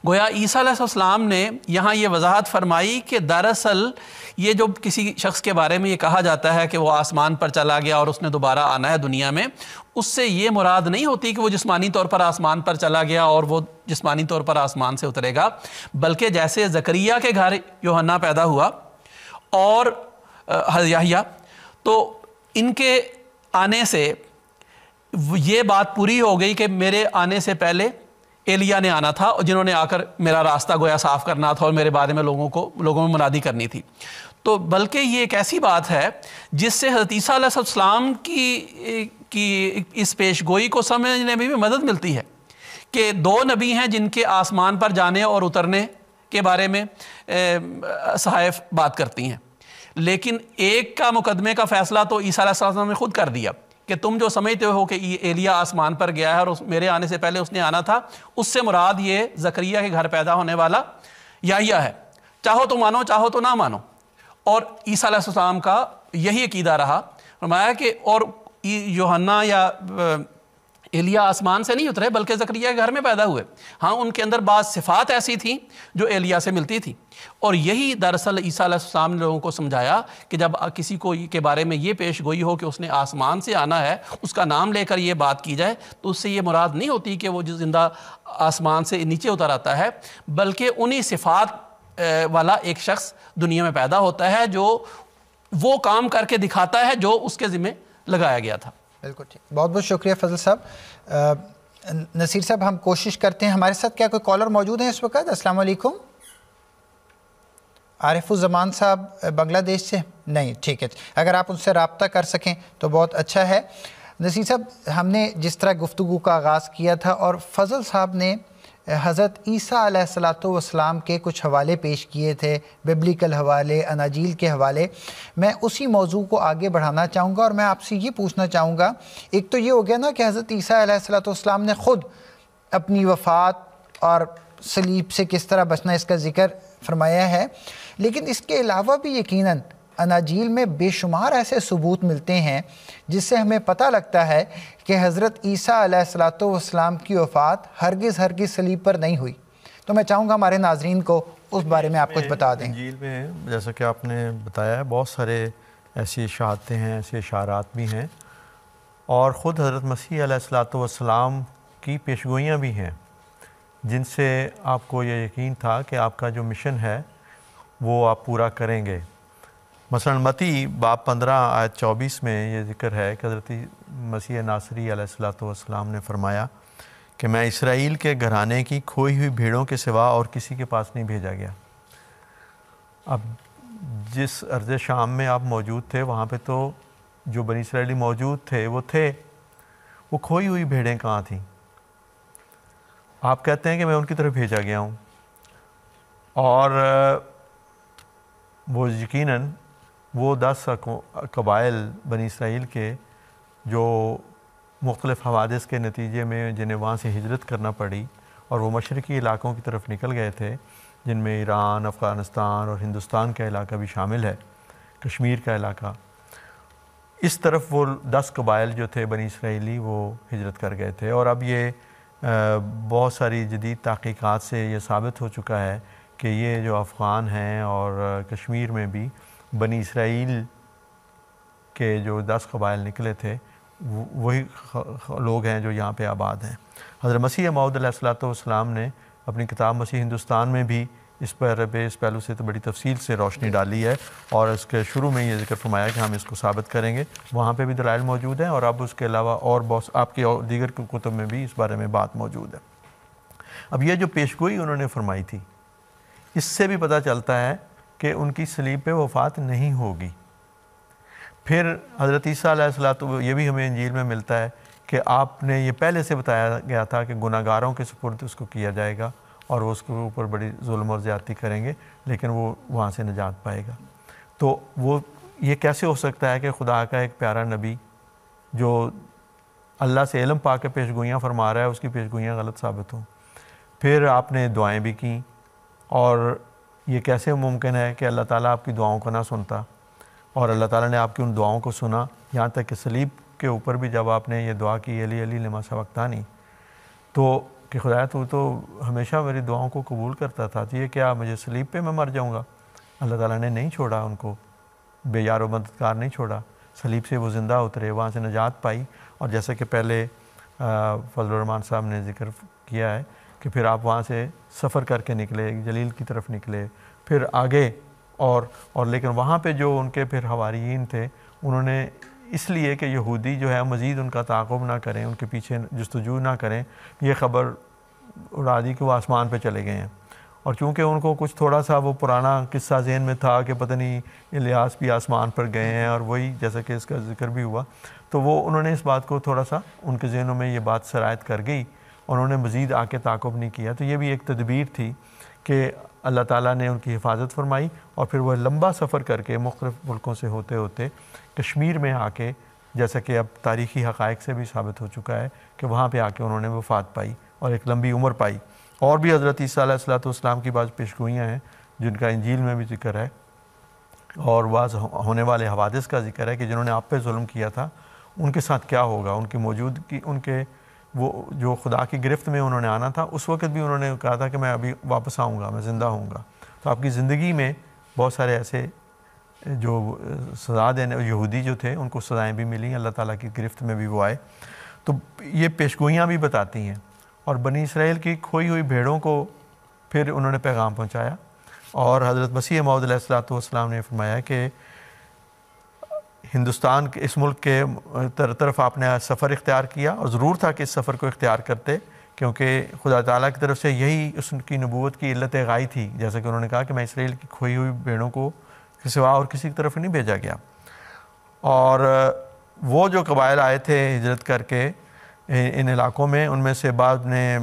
گویا عیسیٰ علیہ السلام نے یہاں یہ وضاحت فرمائی کہ دراصل یہ جو کسی شخص کے بارے میں یہ کہا جاتا ہے کہ وہ آسمان پر چلا گیا اور اس نے دوبارہ آنا ہے دنیا میں، اس سے یہ مراد نہیں ہوتی کہ وہ جسمانی طور پر آسمان پر چلا گیا اور وہ جسمانی طور پر آسمان سے اترے گا، بلکہ جیسے زکریا کے گھر یوحنا پیدا ہوا اور یحییٰ، تو ان کے آنے سے یہ بات پوری ہو گئی کہ میرے آنے سے پہلے ایلیا نے آنا تھا، جنہوں نے آ کر میرا راستہ گویا صاف کرنا تھا اور میرے بارے میں لوگوں میں منادی کرنی تھی. تو بلکہ یہ ایک ایسی بات ہے جس سے حضرت عیسیٰ علیہ السلام کی اس پیش گوئی کو سمجھنے میں بھی مدد ملتی ہے کہ 2 نبی ہیں جن کے آسمان پر جانے اور اترنے کے بارے میں صحائف بات کرتی ہیں، لیکن ایک کا مقدمے کا فیصلہ تو عیسیٰ علیہ السلام نے خود کر دیا کہ تم جو سمجھتے ہو کہ ایلیا آسمان پر گیا ہے اور میرے آنے سے پہلے اس نے آنا تھا، اس سے مراد یہ زکریا کے گھر پیدا ہونے والا یحییٰ ہے. چاہو تو مانو چاہو تو نہ مانو. اور عیسیٰ علیہ السلام کا یہی عقیدہ رہا. فرمایا کہ اور یوحنا یا ایلیا آسمان سے نہیں اترے بلکہ زکریا کے گھر میں پیدا ہوئے. ہاں ان کے اندر بعض صفات ایسی تھیں جو ایلیا سے ملتی تھی، اور یہی دراصل عیسیٰ علیہ السلام نے لوگوں کو سمجھایا کہ جب کسی کو کے بارے میں یہ پیش گوئی ہو کہ اس نے آسمان سے آنا ہے، اس کا نام لے کر یہ بات کی جائے، تو اس سے یہ مراد نہیں ہوتی کہ وہ جو زندہ آسمان سے نیچے اتر آتا ہے، بلکہ انہی صفات والا ایک شخص دنیا میں پیدا ہوتا ہے جو وہ کام کر کے دکھاتا ہے جو اس کے ذمہ لگایا گیا تھا. بالکل ٹھیک، بہت بہت شکریہ فضل صاحب. نصیر صاحب ہم کوشش کرتے ہیں، ہمارے ساتھ کیا کوئی کالر موجود ہیں اس وقت؟ السلام علیکم. عارف الزمان صاحب بنگلہ دیش سے نہیں؟ ٹھیک ہے، اگر آپ ان سے رابطہ کر سکیں تو بہت اچھا ہے. نصیر صاحب، ہم نے جس طرح گفتگو کا آغاز کیا تھا اور فضل صاحب نے حضرت عیسیٰ علیہ السلام کے کچھ حوالے پیش کیے تھے، ببلیکل حوالے، اناجیل کے حوالے، میں اسی موضوع کو آگے بڑھانا چاہوں گا اور میں آپ سے یہ پوچھنا چاہوں گا، ایک تو یہ ہو گیا نا کہ حضرت عیسیٰ علیہ السلام نے خود اپنی وفات اور صلیب سے کس طرح بچنا اس کا ذکر فرمایا ہے، لیکن اس کے علاوہ بھی یقیناً اناجیل میں بے شمار ایسے ثبوت ملتے ہیں جس سے ہمیں پتہ لگتا ہے کہ حضرت عیسیٰ علیہ السلام کی وفات ہرگز صلیب پر نہیں ہوئی. تو میں چاہوں گا ہمارے ناظرین کو اس بارے میں آپ کچھ بتا دیں. انجیل میں جیسا کہ آپ نے بتایا ہے بہت سارے ایسی اشاعتیں ہیں، ایسے اشارات بھی ہیں، اور خود حضرت مسیح علیہ السلام کی پیشگوئیاں بھی ہیں جن سے آپ کو یہ یقین تھا کہ آپ کا جو مشن ہے وہ آپ پورا کریں گے. مثلا متی باب 15 آیت 24 میں یہ ذکر ہے کہ حضرت مسیح ناصری علیہ السلام نے فرمایا کہ میں اسرائیل کے گھرانے کی کھوئی ہوئی بھیڑوں کے سوا اور کسی کے پاس نہیں بھیجا گیا۔ اب جس ارض شام میں آپ موجود تھے وہاں پہ تو جو بنی اسرائیلی موجود تھے وہ کھوئی ہوئی بھیڑیں کہاں تھیں؟ آپ کہتے ہیں کہ میں ان کی طرف بھیجا گیا ہوں، اور وہ یقیناً وہ 10 قبائل بنی اسرائیل کے جو مختلف حوادث کے نتیجے میں جنہیں وہاں سے ہجرت کرنا پڑی اور وہ مشرقی علاقوں کی طرف نکل گئے تھے، جن میں ایران، افغانستان اور ہندوستان کا علاقہ بھی شامل ہے، کشمیر کا علاقہ، اس طرف وہ 10 قبائل جو تھے بنی اسرائیلی وہ ہجرت کر گئے تھے۔ اور اب یہ بہت ساری جدید تحقیقات سے یہ ثابت ہو چکا ہے کہ یہ جو افغان ہیں اور کشمیر میں بھی بنی اسرائیل کے جو 10 قبائل نکلے تھے وہی لوگ ہیں جو یہاں پہ آباد ہیں۔ حضرت مسیح موعود علیہ الصلوۃ والسلام نے اپنی کتاب مسیح ہندوستان میں بھی اس پہلو سے تو بڑی تفصیل سے روشنی ڈالی ہے، اور اس کے شروع میں یہ ذکر فرمایا کہ ہم اس کو ثابت کریں گے۔ وہاں پہ بھی دلائل موجود ہیں، اور اب اس کے علاوہ اور بہت آپ کی اور دیگر کتب میں بھی اس بارے میں بات موجود ہے۔ اب یہ جو پیشگوئی انہوں نے فرمائی تھی، اس سے بھی پتہ چلتا ہے کہ ان کی صلیب پہ وفات نہیں ہوگی۔ پھر حضرت عیسیٰ علیہ السلام، یہ بھی ہمیں انجیل میں ملتا ہے کہ آپ نے یہ پہلے سے بتایا گیا تھا کہ گناہ گاروں کے سپرد اس کو کیا جائے گا، اور وہ اس کے اوپر بڑی ظلم اور زیادتی کریں گے، لیکن وہ وہاں سے نجات پائے گا۔ تو وہ یہ کیسے ہو سکتا ہے کہ خدا کا ایک پیارا نبی جو اللہ سے علم پا کے پیشگوئیاں فرما رہا ہے، اس کی پیشگوئیاں غلط ثابت ہوں؟ پھر آپ نے دعائیں بھی کیں، اور یہ کیسے ممکن ہے کہ اللہ تعالیٰ آپ کی دعاؤں کو نہ سنتا؟ اور اللہ تعالیٰ نے آپ کی ان دعاؤں کو سنا، یہاں تک کہ صلیب کے اوپر بھی جب آپ نے یہ دعا کی علی علی لما سبقتانی، تو کہ خدایا تو ہمیشہ میری دعاؤں کو قبول کرتا تھا، تو یہ کیا مجھے صلیب پہ میں مر جاؤں گا؟ اللہ تعالیٰ نے نہیں چھوڑا ان کو، بے یار و مددگار نہیں چھوڑا، صلیب سے وہ زندہ اترے، وہاں سے نجات پائی۔ اور جیسا کہ پہلے فضل الرحمان صاحب نے ذکر کیا ہے کہ پھر آپ وہاں سے سفر کر کے نکلے، جلیل کی طرف نکلے، پھر آگے اور لیکن وہاں پہ جو ان کے پھر حواریین تھے، انہوں نے اس لیے کہ یہودی جو ہے مزید ان کا تعاقب نہ کریں، ان کے پیچھے جستجو نہ کریں، یہ خبر اڑا دی کہ وہ آسمان پہ چلے گئے ہیں۔ اور چونکہ ان کو کچھ تھوڑا سا وہ پرانا قصہ ذہن میں تھا کہ پتہ نہیں الیاس بھی آسمان پر گئے ہیں، اور وہی جیسا کہ اس کا ذکر بھی ہوا، تو وہ انہوں نے اس بات کو تھوڑا سا ان کے ذہنوں میں یہ بات سرایت کر گئی، انہوں نے مزید آ کے تعاقب نہیں کیا۔ تو یہ بھی ایک تدبیر تھی کہ اللہ تعالیٰ نے ان کی حفاظت فرمائی، اور پھر وہ لمبا سفر کر کے مختلف ملکوں سے ہوتے ہوتے کشمیر میں آ کے، جیسا کہ اب تاریخی حقائق سے بھی ثابت ہو چکا ہے کہ وہاں پہ آ کے انہوں نے وفات پائی اور ایک لمبی عمر پائی۔ اور بھی حضرت عیسیٰ علیہ السلام کی بعض پیشگوئیاں ہیں جن کا انجیل میں بھی ذکر ہے، اور بعض ہونے والے حوادث کا ذکر ہے کہ جنہوں نے آپ پہ ظلم کیا تھا ان کے ساتھ کیا ہوگا، ان کی موجودگی، ان کے وہ جو خدا کی گرفت میں انہوں نے آنا تھا، اس وقت بھی انہوں نے کہا تھا کہ میں ابھی واپس آؤں گا، میں زندہ ہوں گا۔ تو آپ کی زندگی میں بہت سارے ایسے جو سزا دینے یہودی جو تھے ان کو سزائیں بھی ملیں، اللہ تعالیٰ کی گرفت میں بھی وہ آئے۔ تو یہ پیشگوئیاں بھی بتاتی ہیں، اور بنی اسرائیل کی کھوئی ہوئی بھیڑوں کو پھر انہوں نے پیغام پہنچایا، اور حضرت مسیح موعود علیہ الصلوۃ والسلام نے فرمایا کہ ہندوستان کے اس ملک کے طرف آپ نے سفر اختیار کیا، اور ضرور تھا کہ اس سفر کو اختیار کرتے، کیونکہ خدا تعالیٰ کی طرف سے یہی اس کی نبوت کی علت غائی تھی، جیسا کہ انہوں نے کہا کہ میں اسرائیل کی کھوئی ہوئی بھیڑوں کو سوا اور کسی کی طرف نہیں بھیجا گیا۔ اور وہ جو قبائل آئے تھے ہجرت کر کے ان علاقوں میں، ان میں سے بعض نے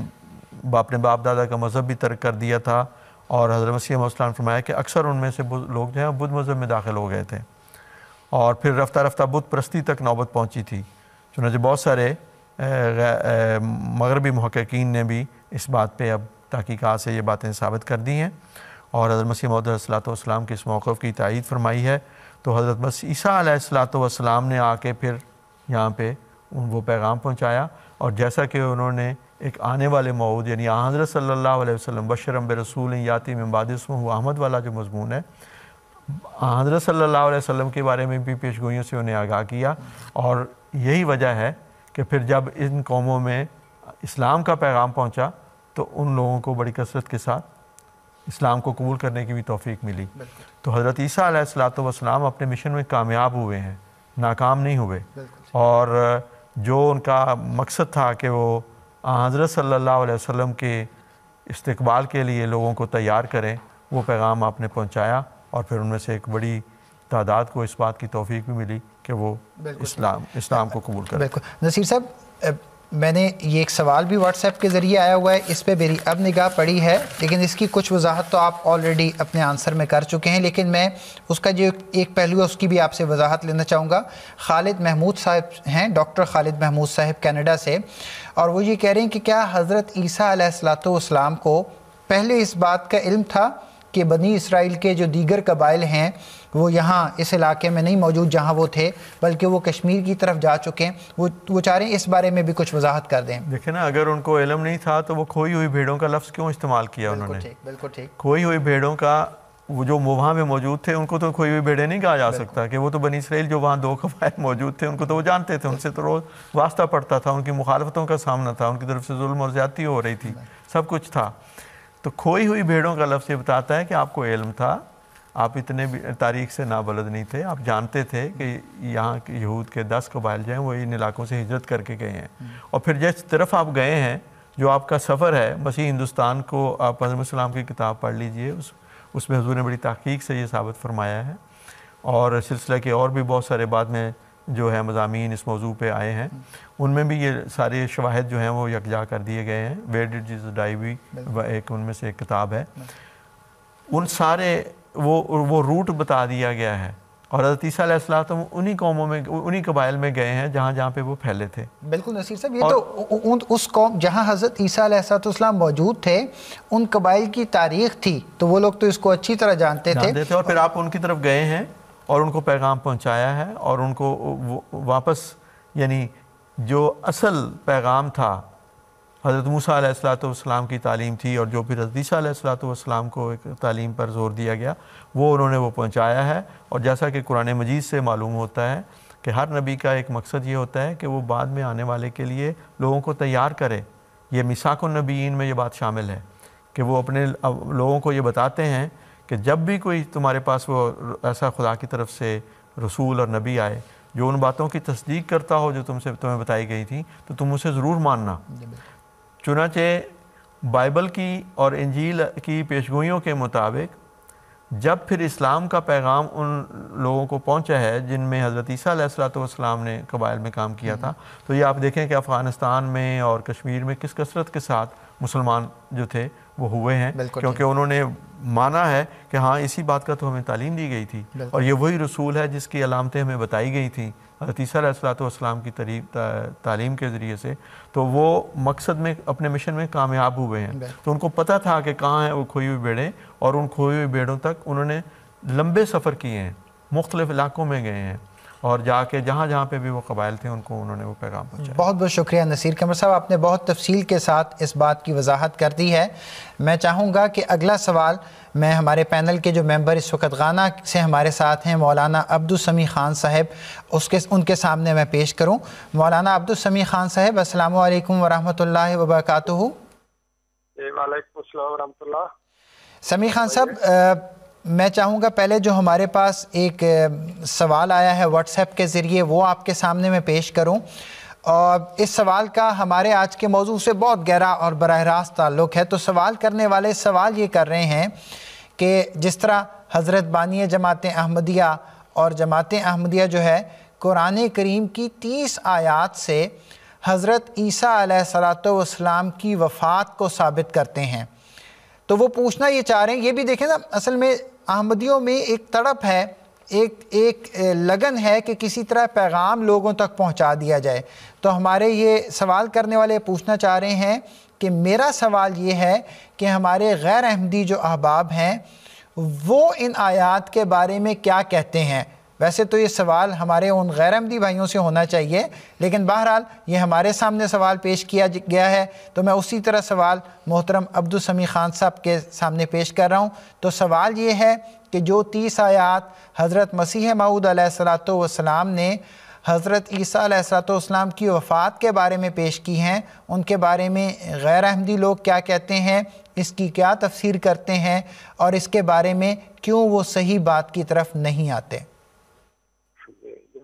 اپنے باپ دادا کا مذہب بھی ترک کر دیا تھا، اور حضرت مسیح موعود نے فرمایا کہ اکثر ان میں سے لوگ جو ہیں بدھ مذہب میں داخل ہو گئے تھے، اور پھر رفتہ رفتہ بت پرستی تک نوبت پہنچی تھی۔ چنانچہ بہت سارے مغربی محققین نے بھی اس بات پہ اب تحقیقات سے یہ باتیں ثابت کر دی ہیں، اور حضرت مسیح موعود علیہ الصلوۃ والسلام کے اس موقف کی تائید فرمائی ہے۔ تو حضرت مسیح عیسیٰ علیہ الصلوۃ والسلام نے آ کے پھر یہاں پہ وہ پیغام پہنچایا، اور جیسا کہ انہوں نے ایک آنے والے موعود یعنی حضرت صلی اللہ علیہ وسلم بشرا برسول یاتی من بعد اسمہ احمد والا جو مضمون ہے، حضرت صلی اللہ علیہ وسلم کے بارے میں بھی پیشگوئیوں سے انہیں آگاہ کیا، اور یہی وجہ ہے کہ پھر جب ان قوموں میں اسلام کا پیغام پہنچا تو ان لوگوں کو بڑی کثرت کے ساتھ اسلام کو قبول کرنے کی بھی توفیق ملی۔ تو حضرت عیسیٰ علیہ الصلوۃ والسلام اپنے مشن میں کامیاب ہوئے ہیں، ناکام نہیں ہوئے، اور جو ان کا مقصد تھا کہ وہ حضرت صلی اللہ علیہ وسلم کے استقبال کے لیے لوگوں کو تیار کریں، وہ پیغام آپ نے پہنچایا، اور پھر ان میں سے ایک بڑی تعداد کو اس بات کی توفیق بھی ملی کہ وہ اسلام کو قبول کریں۔ بالکل نصیر صاحب، میں نے یہ ایک سوال بھی واٹس ایپ کے ذریعے آیا ہوا ہے، اس پہ میری اب نگاہ پڑی ہے، لیکن اس کی کچھ وضاحت تو آپ آلریڈی اپنے آنسر میں کر چکے ہیں، لیکن میں اس کا جو ایک پہلو ہے اس کی بھی آپ سے وضاحت لینا چاہوں گا۔ خالد محمود صاحب ہیں، ڈاکٹر خالد محمود صاحب کینیڈا سے، اور وہ یہ کہہ رہے ہیں کہ کیا حضرت عیسیٰ علیہ السلام کو پہلے اس بات کا علم تھا کہ بنی اسرائیل کے جو دیگر قبائل ہیں وہ یہاں اس علاقے میں نہیں موجود جہاں وہ تھے، بلکہ وہ کشمیر کی طرف جا چکے ہیں؟ وہ چاہ رہے ہیں اس بارے میں بھی کچھ وضاحت کر دیں۔ دیکھیں نا، اگر ان کو علم نہیں تھا تو وہ کھوئی ہوئی بھیڑوں کا لفظ کیوں استعمال کیا انہوں نے؟ بالکل ٹھیک۔ کھوئی ہوئی بھیڑوں کا، وہ جو وہاں پہ موجود تھے ان کو تو کھوئی ہوئی بھیڑیں نہیں کہا جا سکتا، کہ وہ تو بنی اسرائیل جو وہاں 2 قبائل موجود تھے ان کو تو وہ جانتے تھے، ان سے تو روز واسطہ پڑتا تھا، ان کی مخالفتوں کا سامنا تھا، ان کی طرف سے ظلم اور زیادتی ہو رہی تھی، سب کچھ تھا۔ تو کھوئی ہوئی بھیڑوں کا لفظ یہ بتاتا ہے کہ آپ کو علم تھا، آپ اتنے بھی تاریخ سے نابلد نہیں تھے، آپ جانتے تھے کہ یہاں کے یہود کے 10 قبائل جو ہیں وہ ان علاقوں سے ہجرت کر کے گئے ہیں، اور پھر جس طرف آپ گئے ہیں، جو آپ کا سفر ہے مسیح ہندوستان کو، آپ حضرت السلام کی کتاب پڑھ لیجئے، اس میں حضور نے بڑی تحقیق سے یہ ثابت فرمایا ہے، اور سلسلہ کے اور بھی بہت سارے بعد میں جو ہے مضامین اس موضوع پہ آئے ہیں، ان میں بھی یہ سارے شواہد جو ہیں وہ یکجا کر دیے گئے ہیں۔ ویئر ڈڈ جیسس ڈائی بھی ایک ان میں سے ایک کتاب ہے، ان سارے وہ روٹ بتا دیا گیا ہے، اور حضرت عیسیٰ علیہ السلام انہی قوموں میں، انہی قبائل میں گئے ہیں جہاں پہ وہ پھیلے تھے۔ بالکل نصیر صاحب، یہ تو اس قوم جہاں حضرت عیسیٰ علیہ السلام موجود تھے، ان قبائل کی تاریخ تھی، تو وہ لوگ تو اس کو اچھی طرح جانتے تھے، اور پھر آپ ان کی طرف گئے ہیں اور ان کو پیغام پہنچایا ہے، اور ان کو واپس، یعنی جو اصل پیغام تھا حضرت موسیٰ علیہ السلام کی تعلیم تھی، اور جو پھر حضرت عیسیٰ علیہ السلام کو ایک تعلیم پر زور دیا گیا، وہ انہوں نے وہ پہنچایا ہے۔ اور جیسا کہ قرآن مجید سے معلوم ہوتا ہے کہ ہر نبی کا ایک مقصد یہ ہوتا ہے کہ وہ بعد میں آنے والے کے لیے لوگوں کو تیار کرے۔ یہ میثاق النبیین میں یہ بات شامل ہے کہ وہ اپنے لوگوں کو یہ بتاتے ہیں کہ جب بھی کوئی تمہارے پاس وہ ایسا خدا کی طرف سے رسول اور نبی آئے جو ان باتوں کی تصدیق کرتا ہو جو تمہیں بتائی گئی تھیں، تو تم اسے ضرور ماننا۔ چنانچہ بائبل کی اور انجیل کی پیشگوئیوں کے مطابق جب پھر اسلام کا پیغام ان لوگوں کو پہنچا ہے جن میں حضرت عیسیٰ علیہ السلام نے قبائل میں کام کیا تھا، تو یہ آپ دیکھیں کہ افغانستان میں اور کشمیر میں کس کثرت کے ساتھ مسلمان جو تھے وہ ہوئے ہیں، کیونکہ انہوں نے مانا ہے کہ ہاں اسی بات کا تو ہمیں تعلیم دی گئی تھی، اور یہ وہی رسول ہے جس کی علامتیں ہمیں بتائی گئی تھیں حضرت عیسیٰ علیہ السلام کی تعلیم کے ذریعے سے، تو وہ مقصد میں اپنے مشن میں کامیاب ہوئے ہیں۔ تو ان کو پتہ تھا کہ کہاں ہیں وہ کھوئی ہوئی بھیڑیں، اور ان کھوئی ہوئی بھیڑوں تک انہوں نے لمبے سفر کیے ہیں، مختلف علاقوں میں گئے ہیں، اور جا کے جہاں پہ بھی وہ قبائل تھے ان کو انہوں نے وہ پیغام پہنچایا۔ بہت بہت شکریہ نصیر قمر صاحب، آپ نے بہت تفصیل کے ساتھ اس بات کی وضاحت کر دی ہے۔ میں چاہوں گا کہ اگلا سوال میں ہمارے پینل کے جو ممبر اس وقت غانا سے ہمارے ساتھ ہیں، مولانا عبدالسمیع خان صاحب، ان کے سامنے میں پیش کروں۔ مولانا عبدالسمیع خان صاحب، السلام علیکم ورحمۃ اللہ وبرکاتہ۔ وعلیکم السلام ورحمۃ اللہ۔ سمیع خان صاحب، میں چاہوں گا پہلے جو ہمارے پاس ایک سوال آیا ہے واٹس ایپ کے ذریعے وہ آپ کے سامنے میں پیش کروں، اور اس سوال کا ہمارے آج کے موضوع سے بہت گہرا اور براہ راست تعلق ہے۔ تو سوال کرنے والے سوال یہ کر رہے ہیں کہ جس طرح حضرت بانی جماعت احمدیہ اور جماعت احمدیہ جو ہے قرآن کریم کی 30 آیات سے حضرت عیسیٰ علیہ السلام کی وفات کو ثابت کرتے ہیں، تو وہ پوچھنا یہ چاہ رہے ہیں، یہ بھی دیکھیں نا، اصل میں احمدیوں میں ایک تڑپ ہے، ایک لگن ہے کہ کسی طرح پیغام لوگوں تک پہنچا دیا جائے۔ تو ہمارے یہ سوال کرنے والے پوچھنا چاہ رہے ہیں کہ میرا سوال یہ ہے کہ ہمارے غیر احمدی جو احباب ہیں وہ ان آیات کے بارے میں کیا کہتے ہیں؟ ویسے تو یہ سوال ہمارے ان غیر احمدی بھائیوں سے ہونا چاہیے، لیکن بہرحال یہ ہمارے سامنے سوال پیش کیا گیا ہے، تو میں اسی طرح سوال محترم عبدالسمیع خان صاحب کے سامنے پیش کر رہا ہوں۔ تو سوال یہ ہے کہ جو 30 آیات حضرت مسیح موعود علیہ السلام نے حضرت عیسیٰ علیہ السلام کی وفات کے بارے میں پیش کی ہیں، ان کے بارے میں غیر احمدی لوگ کیا کہتے ہیں، اس کی کیا تفسیر کرتے ہیں، اور اس کے بارے میں کیوں وہ صحیح بات کی طرف نہیں آتے؟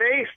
23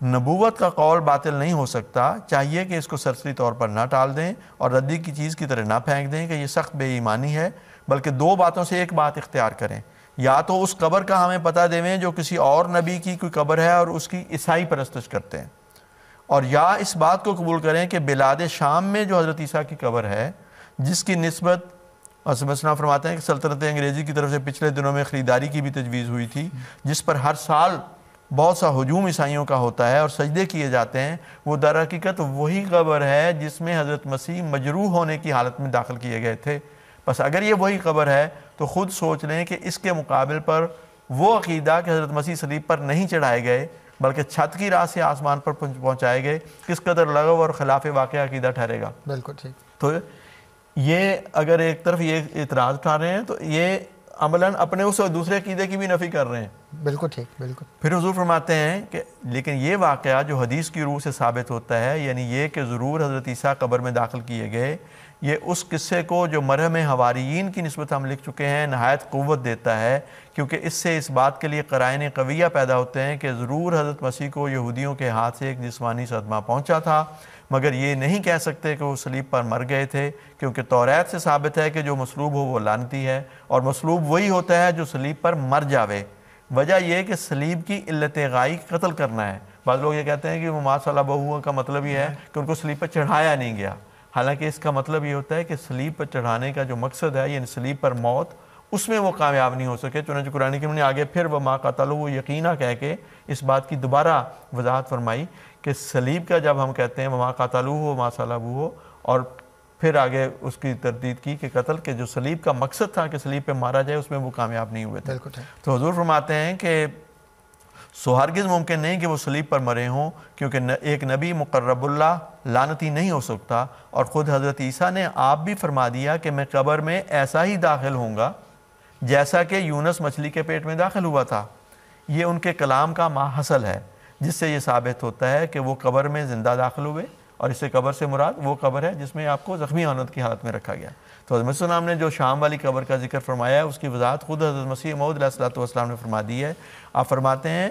نبوت کا قول باطل نہیں ہو سکتا، چاہیے کہ اس کو سرسری طور پر نہ ٹال دیں اور ردی کی چیز کی طرح نہ پھینک دیں کہ یہ سخت بے ایمانی ہے، بلکہ دو باتوں سے ایک بات اختیار کریں، یا تو اس قبر کا ہمیں پتہ دیویں جو کسی اور نبی کی کوئی قبر ہے اور اس کی عیسائی پرستش کرتے ہیں، اور یا اس بات کو قبول کریں کہ بلاد شام میں جو حضرت عیسیٰ کی قبر ہے، جس کی نسبت مسئلہ فرماتے ہیں کہ سلطنت انگریزی کی طرف سے پچھلے دنوں میں خریداری کی بھی تجویز ہوئی تھی، جس پر ہر سال بہت سا ہجوم عیسائیوں کا ہوتا ہے اور سجدے کیے جاتے ہیں، وہ در حقیقت وہی قبر ہے جس میں حضرت مسیح مجروح ہونے کی حالت میں داخل کیے گئے تھے۔ بس اگر یہ وہی قبر ہے تو خود سوچ لیں کہ اس کے مقابل پر وہ عقیدہ کہ حضرت مسیح صلیب پر نہیں چڑھائے گئے بلکہ چھت کی راہ سے آسمان پر پہنچائے گئے، کس قدر لغو اور خلاف واقعہ عقیدہ ٹھہرے گا۔ بالکل ٹھیک۔ تو یہ اگر ایک طرف یہ اعتراض اٹھا رہے ہیں تو یہ عملاً اپنے اس اور دوسرے عقیدے کی بھی نفی کر رہے ہیں۔ بالکل ٹھیک، بالکل۔ پھر حضور فرماتے ہیں کہ لیکن یہ واقعہ جو حدیث کی روح سے ثابت ہوتا ہے، یعنی یہ کہ ضرور حضرت عیسیٰ قبر میں داخل کیے گئے، یہ اس قصے کو جو مرحم حواریین کی نسبت ہم لکھ چکے ہیں نہایت قوت دیتا ہے، کیونکہ اس سے اس بات کے لیے قرائن قویہ پیدا ہوتے ہیں کہ ضرور حضرت مسیح کو یہودیوں کے ہاتھ سے ایک جسمانی صدمہ پہنچا تھا، مگر یہ نہیں کہہ سکتے کہ وہ صلیب پر مر گئے تھے، کیونکہ توریت سے ثابت ہے کہ جو مصلوب ہو وہ لعنتی ہے، اور مصلوب وہی ہوتا ہے جو صلیب پر مر جاوے۔ وجہ یہ کہ صلیب کی علت غائی قتل کرنا ہے۔ بعض لوگ یہ کہتے ہیں کہ وہ ما صلبہ کا مطلب یہ ہے کہ ان کو صلیب پر چڑھایا نہیں گیا، حالانکہ اس کا مطلب یہ ہوتا ہے کہ صلیب پر چڑھانے کا جو مقصد ہے، یعنی صلیب پر موت، اس میں وہ کامیاب نہیں ہو سکے۔ چنانچہ قرآن کریم نے آگے پھر وما قتلوہ یقینا کہہ کے اس بات کی دوبارہ وضاحت فرمائی کہ صلیب کا جب ہم کہتے ہیں وما قتلوہ وما صلبوہ، اور پھر آگے اس کی تردید کی کہ قتل کے جو صلیب کا مقصد تھا کہ صلیب پہ مارا جائے، اس میں وہ کامیاب نہیں ہوئے تھے۔ تو حضور فرماتے ہیں کہ سو ہرگز ممکن نہیں کہ وہ صلیب پر مرے ہوں، کیونکہ ایک نبی مقرب اللہ لعنتی نہیں ہو سکتا، اور خود حضرت عیسیٰ نے آپ بھی فرما دیا کہ میں قبر میں ایسا ہی داخل ہوں گا جیسا کہ یونس مچھلی کے پیٹ میں داخل ہوا تھا۔ یہ ان کے کلام کا ماحصل ہے، جس سے یہ ثابت ہوتا ہے کہ وہ قبر میں زندہ داخل ہوئے، اور اس سے قبر سے مراد وہ قبر ہے جس میں آپ کو زخمی حالت کی حالت میں رکھا گیا۔ تو حضرت مسیح السلام نے جو شام والی قبر کا ذکر فرمایا ہے، اس کی وضاحت خود حضرت مسیح موعود علیہ السلام نے فرما دی ہے۔ آپ فرماتے ہیں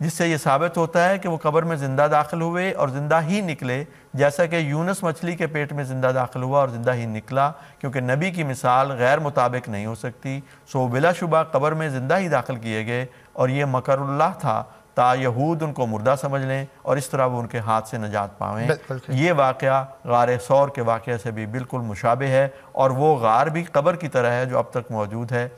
جس سے یہ ثابت ہوتا ہے کہ وہ قبر میں زندہ داخل ہوئے اور زندہ ہی نکلے، جیسا کہ یونس مچھلی کے پیٹ میں زندہ داخل ہوا اور زندہ ہی نکلا، کیونکہ نبی کی مثال غیر مطابق نہیں ہو سکتی۔ سو بلا شبہ قبر میں زندہ ہی داخل کیے گئے، اور یہ مکر اللہ تھا تا یہود ان کو مردہ سمجھ لیں اور اس طرح وہ ان کے ہاتھ سے نجات پاویں۔ یہ واقعہ غار ثور کے واقعے سے بھی بالکل مشابہ ہے، اور وہ غار بھی قبر کی طرح ہے جو اب تک موجود ہے،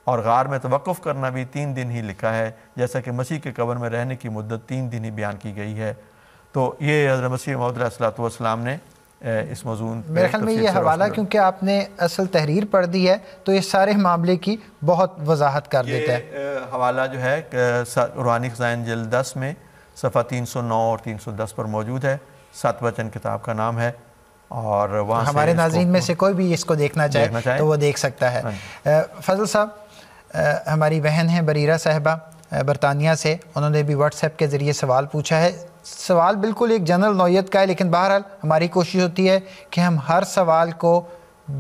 اور غار میں توقف کرنا بھی 3 دن ہی لکھا ہے، جیسا کہ مسیح کے قبر میں رہنے کی مدت 3 دن ہی بیان کی گئی ہے۔ تو یہ حضرت مسیح موعود علیہ السلام نے اس موضوع میرے خیال میں یہ حوالہ کیونکہ آپ نے اصل تحریر پڑھ دی ہے تو اس سارے معاملے کی بہت وضاحت کر دیتا ہے۔ یہ حوالہ جو ہے روحانی خزائن جلد 10 میں صفحہ 309 اور 310 پر موجود ہے، 7 وچن کتاب کا نام ہے، اور وہاں ہمارے ناظرین میں سے کوئی بھی اس کو دیکھنا چاہے تو وہ دیکھ سکتا ہے۔ فضل صاحب، ہماری بہن ہیں بریرہ صاحبہ برطانیہ سے، انہوں نے بھی واٹس ایپ کے ذریعے سوال پوچھا ہے۔ سوال بالکل ایک جنرل نوعیت کا ہے، لیکن بہرحال ہماری کوشش ہوتی ہے کہ ہم ہر سوال کو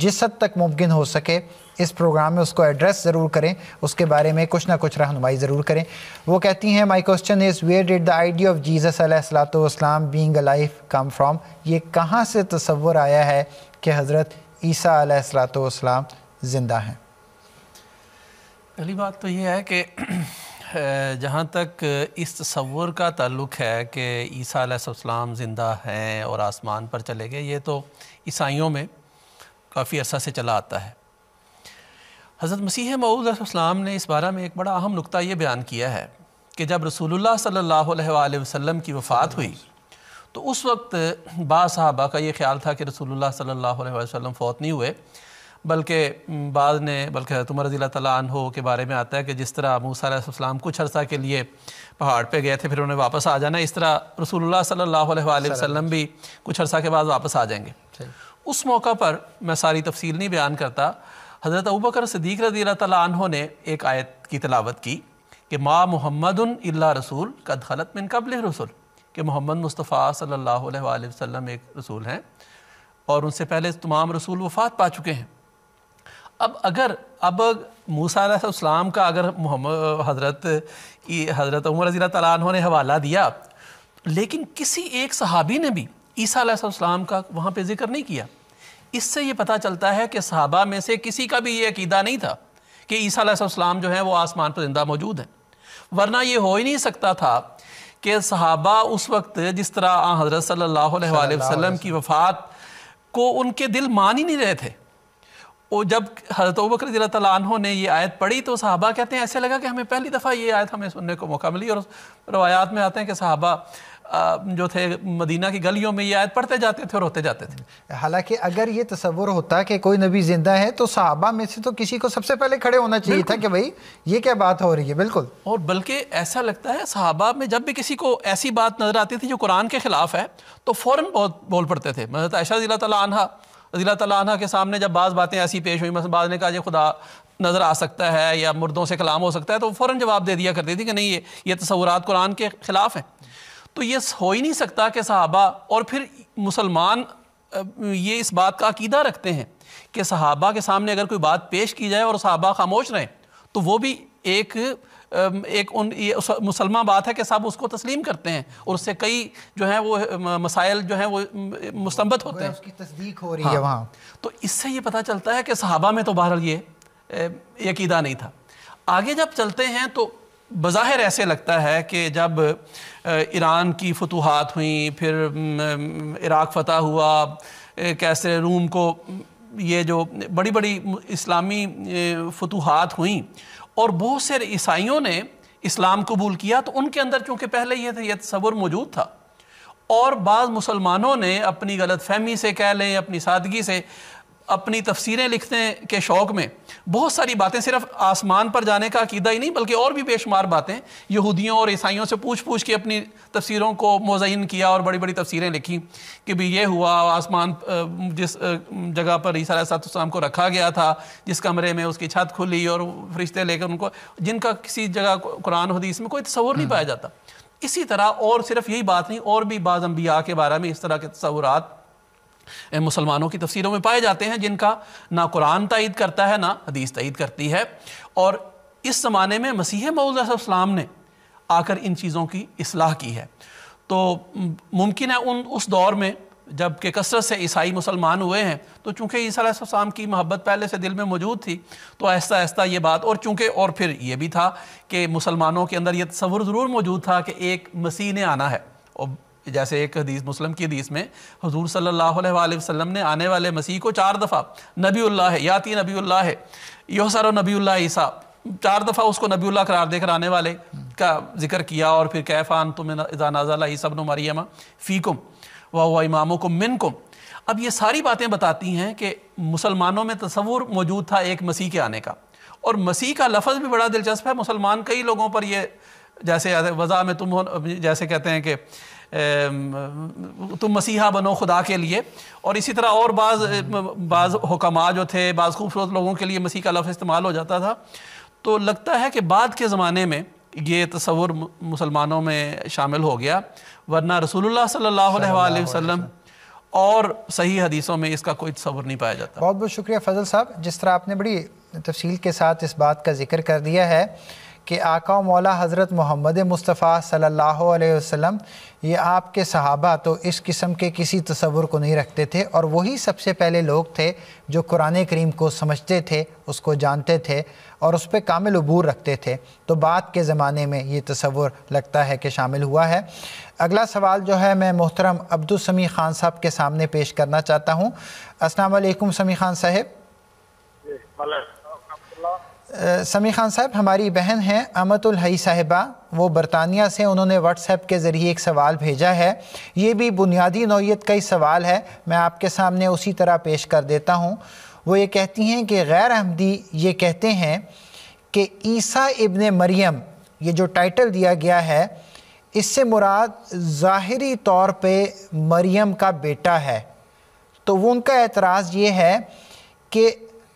جس حد تک ممکن ہو سکے اس پروگرام میں اس کو ایڈریس ضرور کریں، اس کے بارے میں کچھ نہ کچھ رہنمائی ضرور کریں۔ وہ کہتی ہیں my question is where did the idea of Jesus علیہ الصلوۃ والسلام بینگ الائیو کم فرام؟ یہ کہاں سے تصور آیا ہے کہ حضرت عیسیٰ علیہ الصلوۃ والسلام زندہ ہیں؟ پہلی بات تو یہ ہے کہ جہاں تک اس تصور کا تعلق ہے کہ عیسیٰ علیہ السلام زندہ ہیں اور آسمان پر چلے گئے، یہ تو عیسائیوں میں کافی عرصہ سے چلا آتا ہے۔ حضرت مسیح موعود علیہ السلام نے اس بارے میں ایک بڑا اہم نقطہ یہ بیان کیا ہے کہ جب رسول اللہ صلی اللہ علیہ وآلہ وسلم کی وفات ہوئی تو اس وقت بعض صحابہ کا یہ خیال تھا کہ رسول اللہ صلی اللہ علیہ وآلہ وسلم فوت نہیں ہوئے، بلکہ حضرت عمر رضی اللہ تعالیٰ عنہ کے بارے میں آتا ہے کہ جس طرح موسیٰ علیہ السلام کچھ عرصہ کے لیے پہاڑ پہ گئے تھے پھر انہیں واپس آ جانا، اس طرح رسول اللہ صلی اللہ علیہ وآلہ وسلم بھی کچھ عرصہ کے بعد واپس آ جائیں گے۔ اس موقع پر میں ساری تفصیل نہیں بیان کرتا، حضرت ابوبکر صدیق رضی اللہ تعالیٰ عنہ نے ایک آیت کی تلاوت کی کہ ما محمد الا رسول قد خلت من قبلہ رسل، کہ محمد مصطفیٰ صلی اللہ علیہ وآلہ وسلم ایک رسول ہیں اور ان سے پہلے تمام رسول وفات پا چکے ہیں۔ اب موسیٰ علیہ السلام کا اگر حضرت عمر رضی اللہ تعالیٰ عنہ نے حوالہ دیا لیکن کسی ایک صحابی نے بھی عیسیٰ علیہ السلام کا وہاں پہ ذکر نہیں کیا۔ اس سے یہ پتہ چلتا ہے کہ صحابہ میں سے کسی کا بھی یہ عقیدہ نہیں تھا کہ عیسیٰ علیہ السلام جو ہیں وہ آسمان پر زندہ موجود ہیں، ورنہ یہ ہو ہی نہیں سکتا تھا کہ صحابہ اس وقت جس طرح حضرت صلی اللہ علیہ وآلہ وسلم کی وفات کو ان کے دل مان ہی نہیں رہے تھے۔ اور جب حضرت ابوبکر رضی اللہ تعالیٰ عنہ نے یہ آیت پڑھی تو صحابہ کہتے ہیں ایسے لگا کہ ہمیں پہلی دفعہ یہ آیت ہمیں سننے کو موقع ملی، اور روایات میں آتے ہیں کہ صحابہ جو تھے مدینہ کی گلیوں میں یہ آیت پڑھتے جاتے تھے اور ہوتے جاتے تھے۔ حالانکہ اگر یہ تصور ہوتا کہ کوئی نبی زندہ ہے تو صحابہ میں سے تو کسی کو سب سے پہلے کھڑے ہونا چاہیے تھا کہ بھائی یہ کیا بات ہو رہی ہے۔ بالکل، اور بلکہ ایسا لگتا ہے صحابہ میں جب بھی کسی کو ایسی بات نظر آتی تھی جو قرآن کے خلاف ہے تو فوراً بول پڑتے تھے۔ حضرت عائشہ رضی اللہ تعالیٰ عنہ کے سامنے جب بعض باتیں ایسی پیش ہوئی، مثلا بعض نے کہا یہ خدا نظر آ سکتا ہے یا مردوں سے کلام ہو سکتا ہے، تو فوراً جواب دے دیا کرتی تھی کہ نہیں یہ تصورات قرآن کے خلاف ہیں۔ تو یہ ہو ہی نہیں سکتا کہ صحابہ، اور پھر مسلمان یہ اس بات کا عقیدہ رکھتے ہیں کہ صحابہ کے سامنے اگر کوئی بات پیش کی جائے اور صحابہ خاموش رہیں تو وہ بھی ایک مسلمان بات ہے کہ سب اس کو تسلیم کرتے ہیں، اور اس سے کئی جو ہیں وہ مسائل جو ہیں وہ مستنبت ہوتے ہیں، اس کی تصدیق ہو رہی ہے وہاں۔ تو اس سے یہ پتہ چلتا ہے کہ صحابہ میں تو بہرحال یہ عقیدہ نہیں تھا۔ آگے جب چلتے ہیں تو بظاہر ایسے لگتا ہے کہ جب ایران کی فتوحات ہوئیں، پھر عراق فتح ہوا، کیسے روم کو یہ جو بڑی بڑی اسلامی فتوحات ہوئیں اور بہت سے عیسائیوں نے اسلام قبول کیا، تو ان کے اندر چونکہ پہلے یہ تصور موجود تھا، اور بعض مسلمانوں نے اپنی غلط فہمی سے کہہ لیں، اپنی سادگی سے، اپنی تفسیریں لکھنے کے شوق میں بہت ساری باتیں، صرف آسمان پر جانے کا عقیدہ ہی نہیں بلکہ اور بھی بے شمار باتیں یہودیوں اور عیسائیوں سے پوچھ کے اپنی تفسیروں کو مزین کیا اور بڑی بڑی تفسیریں لکھی کہ بھی یہ ہوا آسمان جس جگہ پر عیسیٰ علیہ السلام کو رکھا گیا تھا، جس کمرے میں اس کی چھت کھلی اور فرشتے لے کر ان کو، جن کا کسی جگہ قرآن حدیث میں کوئی تصور نہیں پایا جاتا۔ اسی طرح اور صرف یہی بات نہیں، اور بھی بعض انبیاء کے بارے میں اس طرح کے تصورات مسلمانوں کی تفسیروں میں پائے جاتے ہیں جن کا نہ قرآن تائید کرتا ہے نہ حدیث تائید کرتی ہے۔ اور اس زمانے میں مسیح موعود علیہ السلام نے آ کر ان چیزوں کی اصلاح کی ہے۔ تو ممکن ہے اس دور میں جب کہ کثرت سے عیسائی مسلمان ہوئے ہیں، تو چونکہ عیسیٰ علیہ السلام کی محبت پہلے سے دل میں موجود تھی، تو آہستہ آہستہ یہ بات، اور چونکہ اور پھر یہ بھی تھا کہ مسلمانوں کے اندر یہ تصور ضرور موجود تھا کہ ایک مسیح نے آنا ہے، اور جیسے ایک حدیث مسلم کی حدیث میں حضور صلی اللہ علیہ وآلہ وسلم نے آنے والے مسیح کو 4 دفعہ نبی اللہ ہے، یاتی نبی اللہ ہے، یحشر نبی اللہ عیسیٰ، 4 دفعہ اس کو نبی اللہ قرار دے کر آنے والے کا ذکر کیا، اور پھر کیف انتم اذا نزل عیسیٰ ابن مریم فیکم وہو امامکم منکم۔ اب یہ ساری باتیں بتاتی ہیں کہ مسلمانوں میں تصور موجود تھا ایک مسیح کے آنے کا، اور مسیح کا لفظ بھی بڑا دلچسپ ہے۔ مسلمان کئی لوگوں پر یہ جیسے وضع میں تم ہو، جیسے کہتے ہیں کہ تم مسیحا بنو خدا کے لیے، اور اسی طرح اور بعض حکماء جو تھے، بعض خوبصورت لوگوں کے لیے مسیح کا لفظ استعمال ہو جاتا تھا۔ تو لگتا ہے کہ بعد کے زمانے میں یہ تصور مسلمانوں میں شامل ہو گیا، ورنہ رسول اللہ صلی اللہ علیہ وآلہ وسلم اور صحیح حدیثوں میں اس کا کوئی تصور نہیں پایا جاتا۔ بہت بہت شکریہ فضل صاحب، جس طرح آپ نے بڑی تفصیل کے ساتھ اس بات کا ذکر کر دیا ہے کہ آقا و مولا حضرت محمد مصطفیٰ صلی اللہ علیہ وسلم، یہ آپ کے صحابہ تو اس قسم کے کسی تصور کو نہیں رکھتے تھے، اور وہی سب سے پہلے لوگ تھے جو قرآن کریم کو سمجھتے تھے، اس کو جانتے تھے اور اس پہ کامل عبور رکھتے تھے۔ تو بعد کے زمانے میں یہ تصور لگتا ہے کہ شامل ہوا ہے۔ اگلا سوال جو ہے میں محترم عبدالسمیع خان صاحب کے سامنے پیش کرنا چاہتا ہوں۔ السلام علیکم سمیع خان صاحب۔ سمیع خان صاحب، ہماری بہن ہیں امت الحی صاحبہ، وہ برطانیہ سے، انہوں نے واٹس ایپ کے ذریعے ایک سوال بھیجا ہے۔ یہ بھی بنیادی نوعیت کا ہی سوال ہے، میں آپ کے سامنے اسی طرح پیش کر دیتا ہوں۔ وہ یہ کہتی ہیں کہ غیر احمدی یہ کہتے ہیں کہ عیسیٰ ابن مریم، یہ جو ٹائٹل دیا گیا ہے، اس سے مراد ظاہری طور پہ مریم کا بیٹا ہے۔ تو وہ ان کا اعتراض یہ ہے کہ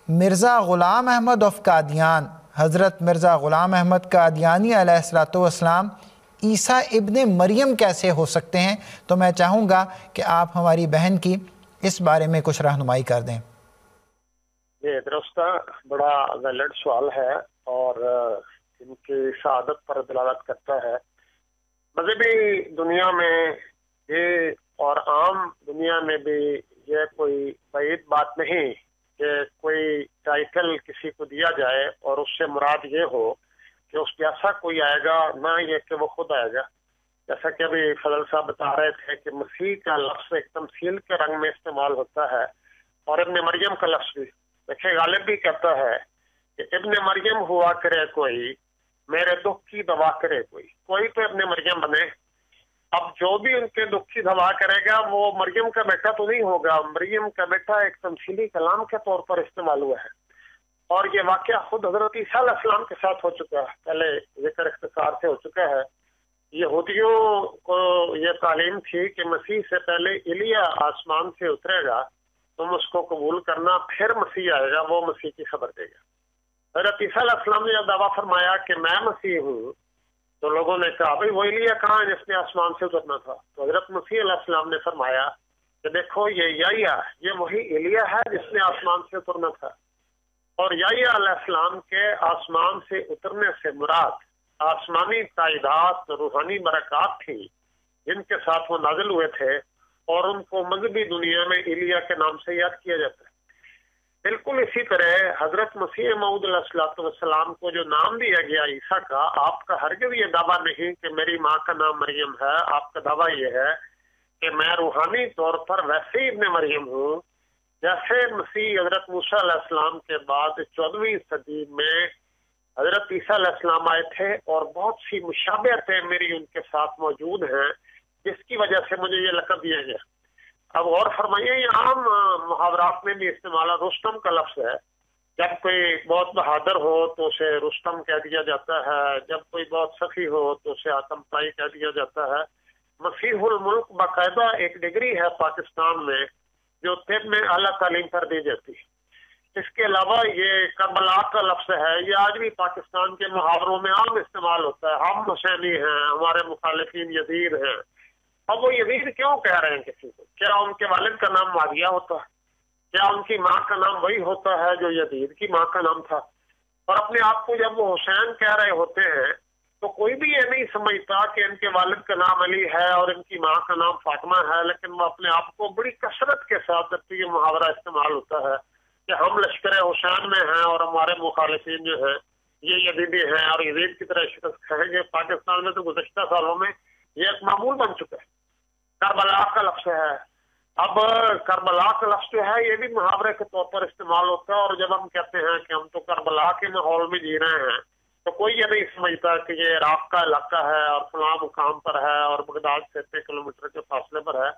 مرزا غلام احمد آف قادیان، حضرت مرزا غلام احمد قادیانی علیہ السلام عیسیٰ ابن مریم کیسے ہو سکتے ہیں؟ تو میں چاہوں گا کہ آپ ہماری بہن کی اس بارے میں کچھ رہنمائی کر دیں۔ یہ درست بڑا ویلڈ سوال ہے اور ان کی شہادت پر دلالت کرتا ہے مذہبی دنیا میں یہ اور عام دنیا میں بھی یہ کوئی بعید بات نہیں کہ کوئی ٹائٹل کسی کو دیا جائے اور اس سے مراد یہ ہو کہ اس جیسا کوئی آئے گا، نہ یہ کہ وہ خود آئے گا. جیسا کہ ابھی فضل صاحب بتا رہے تھے کہ مسیح کا لفظ ایک تمثیل کے رنگ میں استعمال ہوتا ہے، اور ابن مریم کا لفظ بھی. دیکھیں غالب بھی کہتا ہے کہ ابن مریم ہوا کرے کوئی، میرے دکھ کی دوا کرے کوئی. کوئی تو ابن مریم بنے. اب جو بھی ان کے دکھ کی دوا کرے گا وہ مریم کا بیٹا تو نہیں ہوگا. مریم کا بیٹا ایک تمثیلی کلام کے طور پر استعمال ہوا ہے، اور یہ واقعہ خود حضرت عیسیٰ علیہ السلام کے ساتھ ہو چکا ہے. پہلے ذکر اختصار سے ہو چکا ہے. یہودیوں کو یہ تعلیم تھی کہ مسیح سے پہلے ایلیا آسمان سے اترے گا، تم اس کو قبول کرنا، پھر مسیح آئے گا، وہ مسیح کی خبر دے گا. حضرت عیسیٰ علیہ السلام نے جب دعویٰ فرمایا کہ میں مسیح ہوں، تو لوگوں نے کہا بھائی وہ ایلیا کہاں ہے جس نے آسمان سے اترنا تھا؟ تو حضرت مسیح علیہ السلام نے فرمایا کہ دیکھو یہ وہی ایلیا ہے جس نے آسمان سے اترنا تھا. اور یحییٰ علیہ السلام کے آسمان سے اترنے سے مراد آسمانی تائیدات، روحانی برکات تھی جن کے ساتھ وہ نازل ہوئے تھے، اور ان کو مذہبی دنیا میں ایلیا کے نام سے یاد کیا جاتا ہے. بالکل اسی طرح حضرت مسیح موعود علیہ السلام کو جو نام دیا گیا عیسیٰ کا، آپ کا ہرگز یہ دعویٰ نہیں کہ میری ماں کا نام مریم ہے. آپ کا دعویٰ یہ ہے کہ میں روحانی طور پر ویسے ہی ابن مریم ہوں جیسے مسیح حضرت موسیٰ علیہ السلام کے بعد 14ویں صدی میں حضرت عیسیٰ علیہ السلام آئے تھے، اور بہت سی مشابہتیں میری ان کے ساتھ موجود ہیں جس کی وجہ سے مجھے یہ لقب دیا گیا. اب غور فرمائیے، یہ عام محاورات میں بھی استعمال ہے. رستم کا لفظ ہے، جب کوئی بہت بہادر ہو تو اسے رستم کہہ دیا جاتا ہے، جب کوئی بہت سخی ہو تو اسے آتم تائی کہہ دیا جاتا ہے. مسیح الملک باقاعدہ ایک ڈگری ہے پاکستان میں جو طب میں اعلیٰ تعلیم پر دی جاتی ہے. اس کے علاوہ یہ کربلا کا لفظ ہے، یہ آج بھی پاکستان کے محاوروں میں عام استعمال ہوتا ہے. ہم حسینی ہیں، ہمارے مخالفین یزید ہیں. اب وہ یزید کیوں کہہ رہے ہیں کسی کو؟ کیا ان کے والد کا نام معاویہ ہوتا ہے؟ کیا ان کی ماں کا نام وہی ہوتا ہے جو یزید کی ماں کا نام تھا؟ اور اپنے آپ کو جب وہ حسین کہہ رہے ہوتے ہیں تو کوئی بھی یہ نہیں سمجھتا کہ ان کے والد کا نام علی ہے اور ان کی ماں کا نام فاطمہ ہے، لیکن وہ اپنے آپ کو بڑی کثرت کے ساتھ جبکہ یہ محاورہ استعمال ہوتا ہے کہ ہم لشکر حسین میں ہیں اور ہمارے مخالفین جو ہیں یہ یزیدی ہیں اور یزید کی طرح شکست کھائیں گے. پاکستان میں تو گزشتہ سالوں میں یہ ایک معمول بن چکا ہے. کربلا کا لفظ ہے. اب کربلا کا لفظ جو ہے یہ بھی محاورے کے طور پر استعمال ہوتا ہے، اور جب ہم کہتے ہیں کہ ہم تو کربلا کے ماحول میں جی رہے ہیں تو کوئی یہ نہیں سمجھتا کہ یہ عراق کا علاقہ ہے اور فلاں مقام پر ہے اور بغداد سے 3 کلومیٹر کے فاصلے پر ہے.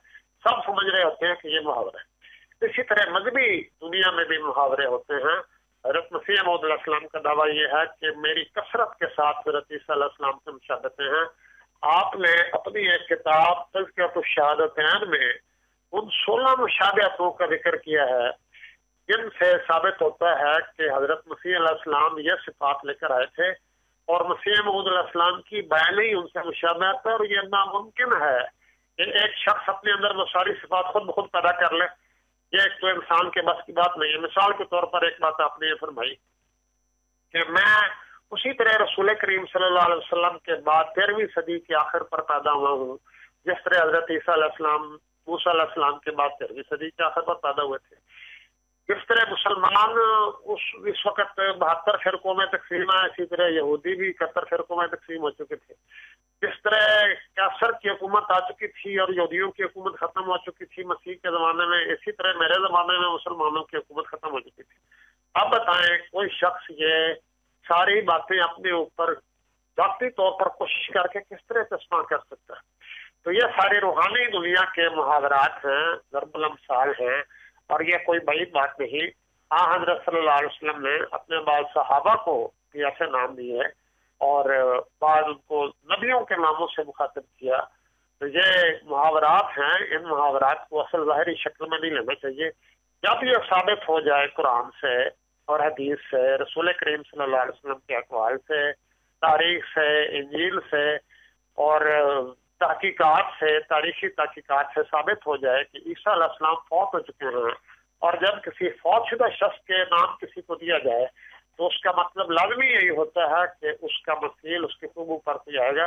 سب سمجھ رہے ہوتے ہیں کہ یہ محاورہ ہے. اسی طرح مذہبی دنیا میں بھی محاورے ہوتے ہیں. حضرت مسیح موعود علیہ السلام کا دعویٰ یہ ہے کہ میری کثرت کے ساتھ حضرت عیسیٰ علیہ السلام سے مشابہتیں ہیں. آپ نے اپنی ایک کتاب تذکرۃ الشہادتین میں ان 16 مشابہتوں کا ذکر کیا ہے جن سے ثابت ہوتا ہے کہ حضرت مسیح علیہ السلام یہ صفات لے کر آئے تھے، اور مسیح موعود علیہ السلام کی بیان ہی ان سے مشابہت ہے. اور یہ ناممکن ہے کہ ایک شخص اپنے اندر وہ ساری صفات خود بخود پیدا کر لے. یہ ایک تو انسان کے بس کی بات نہیں ہے. مثال کے طور پر ایک بات آپ نے یہ فرمائی کہ میں اسی طرح رسول کریم صلی اللہ علیہ وسلم کے بعد 13ویں صدی کے آخر پر پیدا ہوا ہوں جس طرح حضرت عیسیٰ علیہ السلام موسیٰ علیہ السلام کے بعد 13ویں صدی کے آخر پر پیدا ہوئے تھے. جس طرح مسلمان اس وقت 72 فرقوں میں تقسیم ہے، اسی طرح یہودی بھی 71 فرقوں میں تقسیم ہو چکے تھے. جس طرح کیسر کی حکومت آ چکی تھی اور یہودیوں کی حکومت ختم ہو چکی تھی مسیح کے زمانے میں، اسی طرح میرے زمانے میں مسلمانوں کی حکومت ختم ہو چکی تھی. اب بتائیں کوئی شخص یہ ساری باتیں اپنے اوپر ذاتی طور پر کوشش کر کے کس طرح چسپاں کر سکتا ہے؟ تو یہ سارے روحانی دنیا کے محاورات ہیں، ضرب الامثال ہیں، اور یہ کوئی بعید بات نہیں. حضرت صلی اللہ علیہ وسلم نے اپنے بعض صحابہ کو بھی ایسے نام دیے اور بعض ان کو نبیوں کے ناموں سے مخاطب کیا. تو یہ محاورات ہیں، ان محاورات کو اصل ظاہری شکل میں نہیں لینا چاہیے. جب یہ ثابت ہو جائے قرآن سے اور حدیث سے، رسول کریم صلی اللہ علیہ وسلم کے اقوال سے، تاریخ سے، انجیل سے اور تحقیقات سے، تاریخی تحقیقات سے ثابت ہو جائے کہ عیسیٰ علیہ السلام فوت ہو چکے ہیں، اور جب کسی فوت شدہ شخص کے نام کسی کو دیا جائے تو اس کا مطلب لازمی یہی ہوتا ہے کہ اس کا مثیل اس کے قبو پر کوئی آئے گا.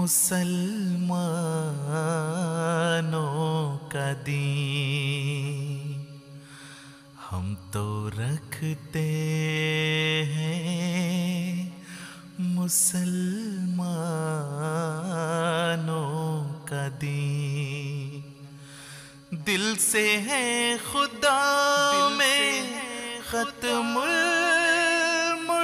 مسلمانوں کا دین ہم تو رکھتے ہیں مسلمانوں کا دین دل سے ہے خدا میں ختم المرسلین